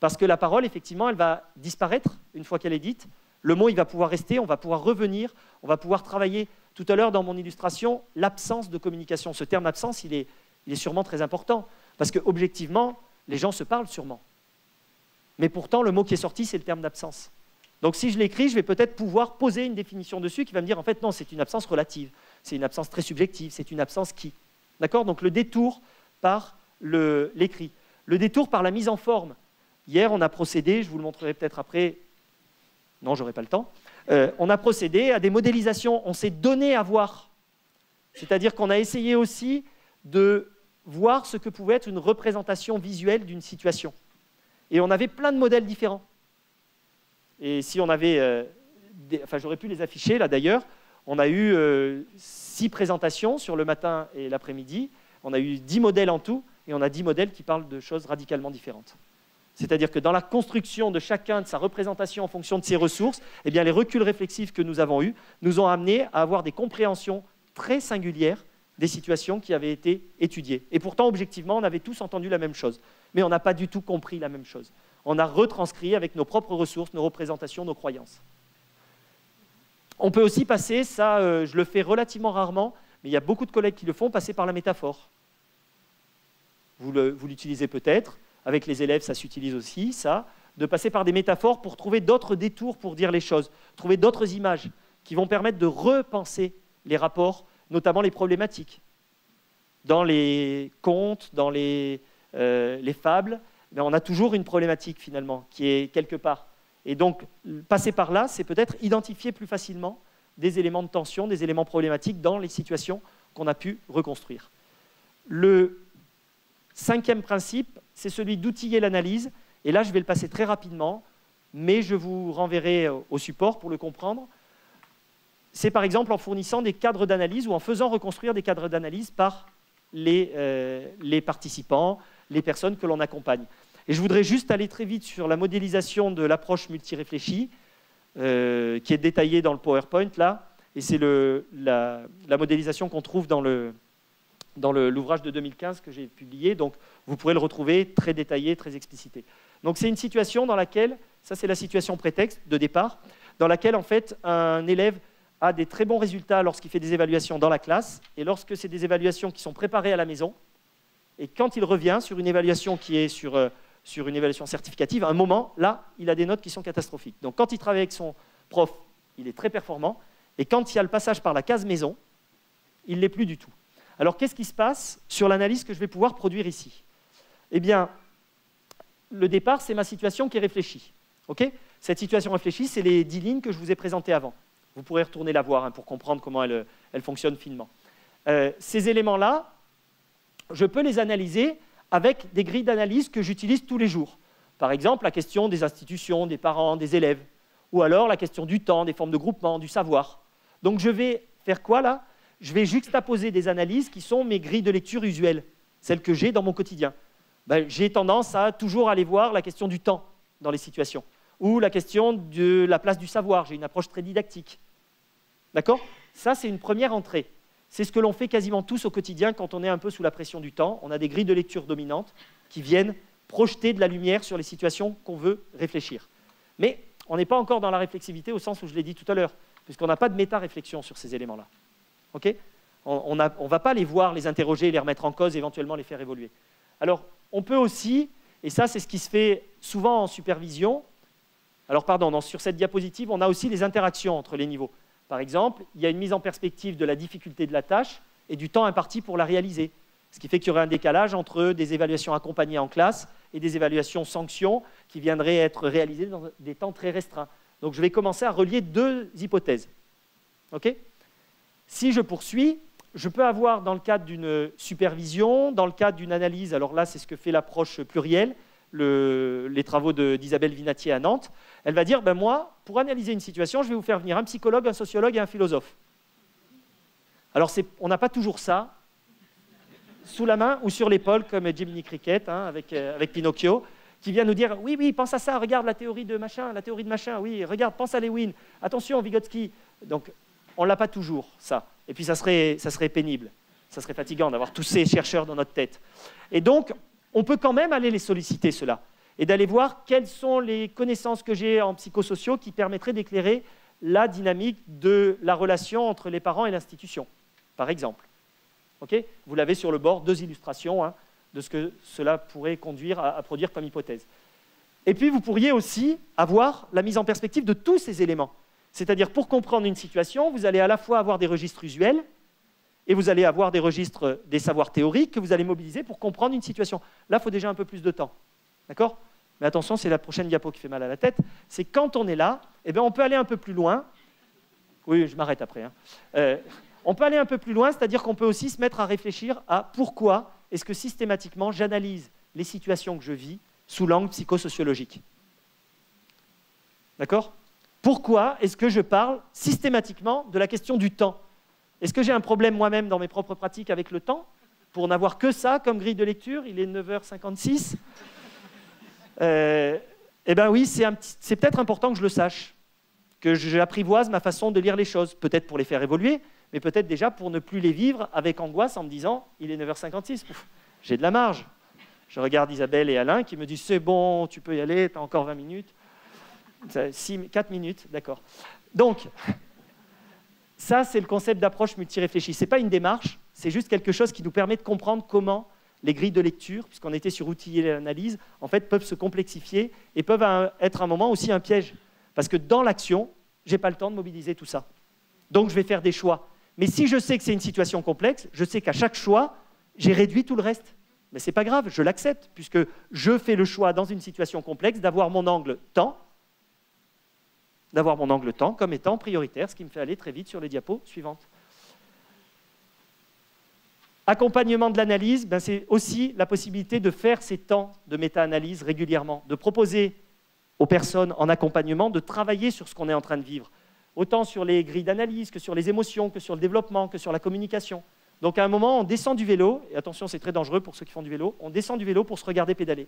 Parce que la parole, effectivement, elle va disparaître une fois qu'elle est dite. Le mot, il va pouvoir rester, on va pouvoir revenir, on va pouvoir travailler. Tout à l'heure, dans mon illustration, l'absence de communication. Ce terme absence, il est sûrement très important. Parce qu'objectivement, les gens se parlent sûrement. Mais pourtant, le mot qui est sorti, c'est le terme d'absence. Donc si je l'écris, je vais peut-être pouvoir poser une définition dessus qui va me dire, en fait, non, c'est une absence relative. C'est une absence très subjective, c'est une absence qui. D'accord? Donc le détour par l'écrit. Le détour par la mise en forme. Hier, on a procédé, je vous le montrerai peut-être après, non, je n'aurai pas le temps, on a procédé à des modélisations, on s'est donné à voir. C'est-à-dire qu'on a essayé aussi de voir ce que pouvait être une représentation visuelle d'une situation. Et on avait plein de modèles différents. Et si on avait, enfin j'aurais pu les afficher là d'ailleurs, on a eu 6 présentations sur le matin et l'après-midi, on a eu 10 modèles en tout, et on a 10 modèles qui parlent de choses radicalement différentes. C'est-à-dire que dans la construction de chacun de sa représentation en fonction de ses ressources, eh bien, les reculs réflexifs que nous avons eus nous ont amenés à avoir des compréhensions très singulières des situations qui avaient été étudiées. Et pourtant, objectivement, on avait tous entendu la même chose, mais on n'a pas du tout compris la même chose. On a retranscrit avec nos propres ressources, nos représentations, nos croyances. On peut aussi passer, ça je le fais relativement rarement, mais il y a beaucoup de collègues qui le font, passer par la métaphore. Vous l'utilisez peut-être. Avec les élèves, ça s'utilise aussi, ça, de passer par des métaphores pour trouver d'autres détours pour dire les choses, trouver d'autres images qui vont permettre de repenser les rapports, notamment les problématiques. Dans les contes, dans les fables, ben on a toujours une problématique finalement qui est quelque part. Et donc, passer par là, c'est peut-être identifier plus facilement des éléments de tension, des éléments problématiques dans les situations qu'on a pu reconstruire. Le 5e principe, c'est celui d'outiller l'analyse. Et là, je vais le passer très rapidement, mais je vous renverrai au support pour le comprendre. C'est par exemple en fournissant des cadres d'analyse ou en faisant reconstruire des cadres d'analyse par les participants, les personnes que l'on accompagne. Et je voudrais juste aller très vite sur la modélisation de l'approche multiréfléchie, qui est détaillée dans le PowerPoint, là. Et c'est la modélisation qu'on trouve dans l'ouvrage de 2015 que j'ai publié, donc vous pourrez le retrouver très détaillé, très explicité. Donc c'est une situation dans laquelle, ça c'est la situation prétexte de départ, dans laquelle en fait un élève a des très bons résultats lorsqu'il fait des évaluations dans la classe, et lorsque c'est des évaluations qui sont préparées à la maison, et quand il revient sur une évaluation qui est sur une évaluation certificative, à un moment, là, il a des notes qui sont catastrophiques. Donc quand il travaille avec son prof, il est très performant, et quand il y a le passage par la case maison, il ne l'est plus du tout. Alors, qu'est-ce qui se passe sur l'analyse que je vais pouvoir produire ici? Eh bien, le départ, c'est ma situation qui est réfléchie. Okay? Cette situation réfléchie, c'est les 10 lignes que je vous ai présentées avant. Vous pourrez retourner la voir pour comprendre comment elle fonctionne finement. Ces éléments-là, je peux les analyser avec des grilles d'analyse que j'utilise tous les jours. Par exemple, la question des institutions, des parents, des élèves, ou alors la question du temps, des formes de groupement, du savoir. Donc, je vais faire quoi là? Je vais juxtaposer des analyses qui sont mes grilles de lecture usuelles, celles que j'ai dans mon quotidien. Ben, j'ai tendance à toujours aller voir la question du temps dans les situations, ou la question de la place du savoir. J'ai une approche très didactique. D'accord? Ça, c'est une première entrée. C'est ce que l'on fait quasiment tous au quotidien quand on est un peu sous la pression du temps. On a des grilles de lecture dominantes qui viennent projeter de la lumière sur les situations qu'on veut réfléchir. Mais on n'est pas encore dans la réflexivité au sens où je l'ai dit tout à l'heure, puisqu'on n'a pas de méta-réflexion sur ces éléments-là. Okay? On ne va pas les voir, les interroger, les remettre en cause, éventuellement les faire évoluer. Alors, on peut aussi, et ça c'est ce qui se fait souvent en supervision, alors pardon, sur cette diapositive, on a aussi les interactions entre les niveaux. Par exemple, il y a une mise en perspective de la difficulté de la tâche et du temps imparti pour la réaliser. Ce qui fait qu'il y aurait un décalage entre des évaluations accompagnées en classe et des évaluations sanctions qui viendraient être réalisées dans des temps très restreints. Donc je vais commencer à relier 2 hypothèses. Okay? Si je poursuis, je peux avoir dans le cadre d'une supervision, dans le cadre d'une analyse, alors là c'est ce que fait l'approche plurielle, les travaux d'Isabelle Vinatier à Nantes, elle va dire, ben moi, pour analyser une situation, je vais vous faire venir un psychologue, un sociologue et un philosophe. Alors on n'a pas toujours ça, sous la main ou sur l'épaule, comme Jiminy Cricket, hein, avec Pinocchio, qui vient nous dire, oui, pense à ça, regarde la théorie de machin, oui, regarde, pense à Lewin, attention, Vygotsky. Donc, on ne l'a pas toujours, ça. Et puis, ça serait pénible, ça serait fatigant d'avoir tous ces chercheurs dans notre tête. Et donc, on peut quand même aller les solliciter, ceux-là, et d'aller voir quelles sont les connaissances que j'ai en psychosociaux qui permettraient d'éclairer la dynamique de la relation entre les parents et l'institution, par exemple. Okay, vous l'avez sur le bord, 2 illustrations hein, de ce que cela pourrait conduire à produire comme hypothèse. Et puis, vous pourriez aussi avoir la mise en perspective de tous ces éléments. C'est-à-dire, pour comprendre une situation, vous allez à la fois avoir des registres usuels et vous allez avoir des registres des savoirs théoriques que vous allez mobiliser pour comprendre une situation. Là, il faut déjà un peu plus de temps. D'accord ? Mais attention, c'est la prochaine diapo qui fait mal à la tête. C'est quand on est là, eh bien, on peut aller un peu plus loin. Oui, je m'arrête après. Hein. On peut aller un peu plus loin, c'est-à-dire qu'on peut aussi se mettre à réfléchir à pourquoi est-ce que systématiquement j'analyse les situations que je vis sous l'angle psychosociologique. D'accord ? Pourquoi est-ce que je parle systématiquement de la question du temps ? Est-ce que j'ai un problème moi-même dans mes propres pratiques avec le temps ? Pour n'avoir que ça comme grille de lecture, il est 9h56. Eh bien oui, c'est peut-être important que je le sache, que j'apprivoise ma façon de lire les choses, peut-être pour les faire évoluer, mais peut-être déjà pour ne plus les vivre avec angoisse en me disant « il est 9h56, j'ai de la marge ». Je regarde Isabelle et Alain qui me disent « c'est bon, tu peux y aller, tu as encore 20 minutes ». 4 minutes, d'accord. Donc, ça c'est le concept d'approche multiréfléchie. Ce n'est pas une démarche, c'est juste quelque chose qui nous permet de comprendre comment les grilles de lecture, puisqu'on était sur outiller l'analyse, en fait peuvent se complexifier et peuvent être un moment aussi un piège. Parce que dans l'action, je n'ai pas le temps de mobiliser tout ça. Donc je vais faire des choix. Mais si je sais que c'est une situation complexe, je sais qu'à chaque choix, j'ai réduit tout le reste. Mais ce n'est pas grave, je l'accepte, puisque je fais le choix dans une situation complexe d'avoir mon angle temps comme étant prioritaire, ce qui me fait aller très vite sur les diapos suivantes. Accompagnement de l'analyse, ben c'est aussi la possibilité de faire ces temps de méta-analyse régulièrement, de proposer aux personnes en accompagnement de travailler sur ce qu'on est en train de vivre, autant sur les grilles d'analyse que sur les émotions, que sur le développement, que sur la communication. Donc à un moment, on descend du vélo, et attention, c'est très dangereux pour ceux qui font du vélo, on descend du vélo pour se regarder pédaler.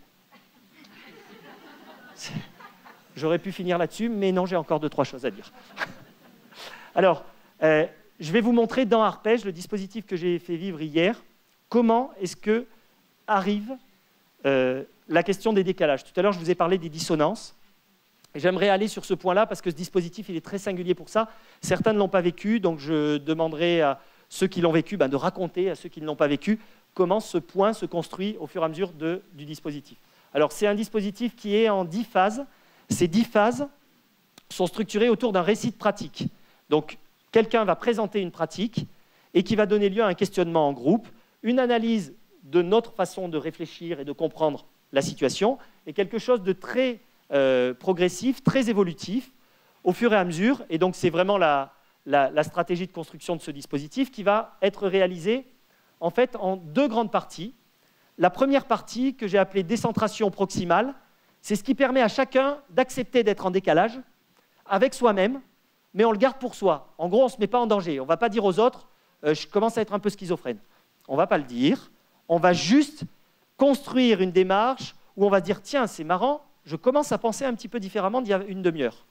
J'aurais pu finir là-dessus, mais non, j'ai encore 2-3 choses à dire. Alors, je vais vous montrer dans Arpège, le dispositif que j'ai fait vivre hier, comment est-ce que arrive la question des décalages. Tout à l'heure, je vous ai parlé des dissonances. J'aimerais aller sur ce point-là parce que ce dispositif il est très singulier pour ça. Certains ne l'ont pas vécu, donc je demanderai à ceux qui l'ont vécu de raconter à ceux qui ne l'ont pas vécu comment ce point se construit au fur et à mesure du dispositif. Alors, c'est un dispositif qui est en 10 phases. Ces 10 phases sont structurées autour d'un récit de pratique. Donc, quelqu'un va présenter une pratique et qui va donner lieu à un questionnement en groupe, une analyse de notre façon de réfléchir et de comprendre la situation, et quelque chose de très progressif, très évolutif, au fur et à mesure. Et donc, c'est vraiment la stratégie de construction de ce dispositif qui va être réalisée en fait en 2 grandes parties. La première partie, que j'ai appelée décentration proximale, c'est ce qui permet à chacun d'accepter d'être en décalage avec soi-même, mais on le garde pour soi. En gros, on ne se met pas en danger. On ne va pas dire aux autres « je commence à être un peu schizophrène ». On ne va pas le dire. On va juste construire une démarche où on va dire « tiens, c'est marrant, je commence à penser un petit peu différemment d'il y a une demi-heure ».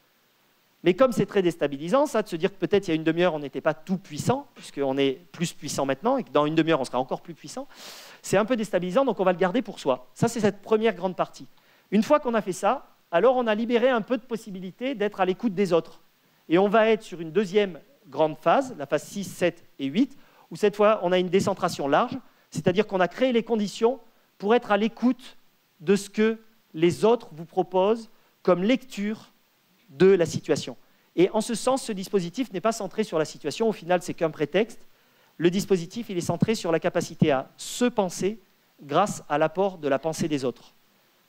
Mais comme c'est très déstabilisant, ça, de se dire que peut-être il y a une demi-heure, on n'était pas tout puissant, puisqu'on est plus puissant maintenant, et que dans une demi-heure, on sera encore plus puissant, c'est un peu déstabilisant, donc on va le garder pour soi. Ça, c'est cette première grande partie. Une fois qu'on a fait ça, alors on a libéré un peu de possibilité d'être à l'écoute des autres. Et on va être sur une deuxième grande phase, la phase 6, 7 et 8, où cette fois, on a une décentration large, c'est-à-dire qu'on a créé les conditions pour être à l'écoute de ce que les autres vous proposent comme lecture de la situation. Et en ce sens, ce dispositif n'est pas centré sur la situation, au final, c'est qu'un prétexte. Le dispositif, il est centré sur la capacité à se penser grâce à l'apport de la pensée des autres.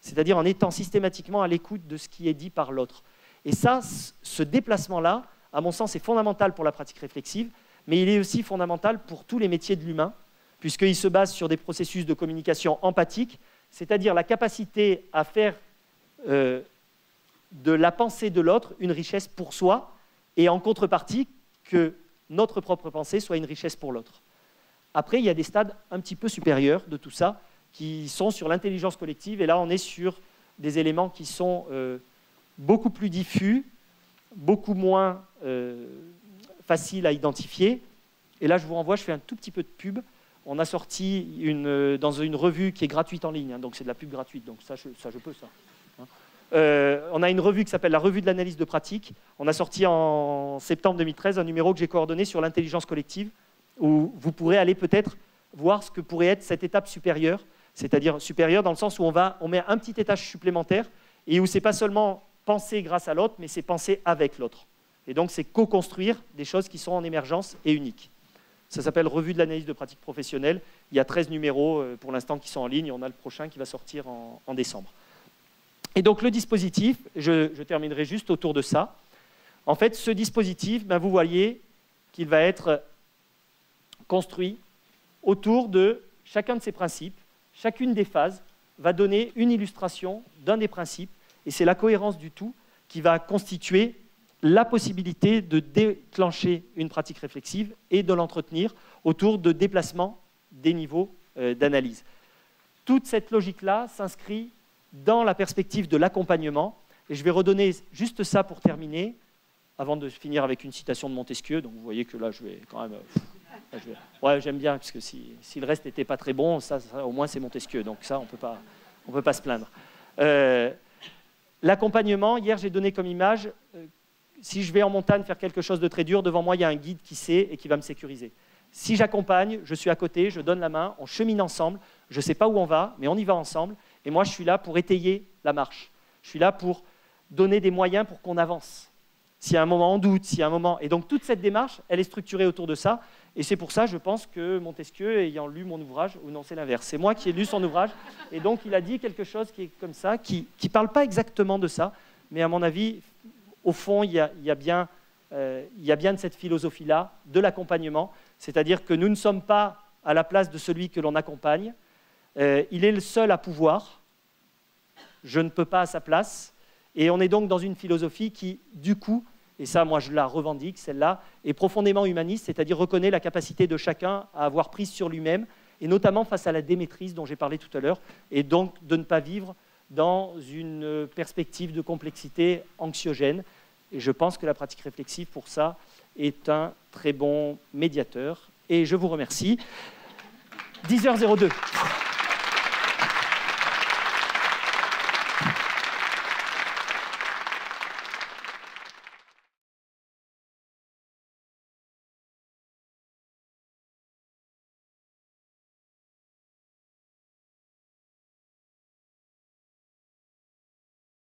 C'est-à-dire en étant systématiquement à l'écoute de ce qui est dit par l'autre. Et ça, ce déplacement-là, à mon sens, est fondamental pour la pratique réflexive, mais il est aussi fondamental pour tous les métiers de l'humain, puisqu'il se base sur des processus de communication empathique, c'est-à-dire la capacité à faire de la pensée de l'autre une richesse pour soi, et en contrepartie, que notre propre pensée soit une richesse pour l'autre. Après, il y a des stades un petit peu supérieurs de tout ça, qui sont sur l'intelligence collective, et là, on est sur des éléments qui sont beaucoup plus diffus, beaucoup moins faciles à identifier. Et là, je vous renvoie, je fais un tout petit peu de pub. On a sorti dans une revue qui est gratuite en ligne, hein, donc c'est de la pub gratuite, donc ça je peux, ça. On a une revue qui s'appelle la Revue de l'analyse de pratique. On a sorti en septembre 2013 un numéro que j'ai coordonné sur l'intelligence collective, où vous pourrez aller peut-être voir ce que pourrait être cette étape supérieure, c'est-à-dire supérieure dans le sens où on met un petit étage supplémentaire et où ce n'est pas seulement penser grâce à l'autre, mais c'est penser avec l'autre. Et donc c'est co-construire des choses qui sont en émergence et uniques. Ça s'appelle Revue de l'analyse de pratique professionnelle. Il y a 13 numéros pour l'instant qui sont en ligne. On a le prochain qui va sortir en décembre. Et donc le dispositif, je terminerai juste autour de ça. En fait, ce dispositif, vous voyez qu'il va être construit autour de chacun de ces principes. Chacune des phases va donner une illustration d'un des principes, et c'est la cohérence du tout qui va constituer la possibilité de déclencher une pratique réflexive et de l'entretenir autour de déplacement des niveaux d'analyse. Toute cette logique-là s'inscrit dans la perspective de l'accompagnement, et je vais redonner juste ça pour terminer, avant de finir avec une citation de Montesquieu. Donc vous voyez que là, je vais quand même... Ouais, j'aime bien, parce que si le reste n'était pas très bon, ça au moins c'est Montesquieu, donc ça, on peut pas se plaindre. L'accompagnement, hier j'ai donné comme image, si je vais en montagne faire quelque chose de très dur, devant moi il y a un guide qui sait et qui va me sécuriser. Si j'accompagne, je suis à côté, je donne la main, on chemine ensemble, je ne sais pas où on va, mais on y va ensemble, et moi je suis là pour étayer la marche. Je suis là pour donner des moyens pour qu'on avance. S'il y a un moment on doute, s'il y a un moment... Et donc toute cette démarche, elle est structurée autour de ça, et c'est pour ça, je pense, que Montesquieu, ayant lu mon ouvrage, ou non, c'est l'inverse, c'est moi qui ai lu son ouvrage, et donc il a dit quelque chose qui est comme ça, qui ne parle pas exactement de ça, mais à mon avis, au fond, il y a bien de cette philosophie-là, de l'accompagnement, c'est-à-dire que nous ne sommes pas à la place de celui que l'on accompagne, il est le seul à pouvoir, je ne peux pas à sa place, et on est donc dans une philosophie qui, du coup, et ça, moi, je la revendique, celle-là, est profondément humaniste, c'est-à-dire reconnaît la capacité de chacun à avoir prise sur lui-même, et notamment face à la démaîtrise dont j'ai parlé tout à l'heure, et donc de ne pas vivre dans une perspective de complexité anxiogène. Et je pense que la pratique réflexive, pour ça, est un très bon médiateur. Et je vous remercie. 10h02.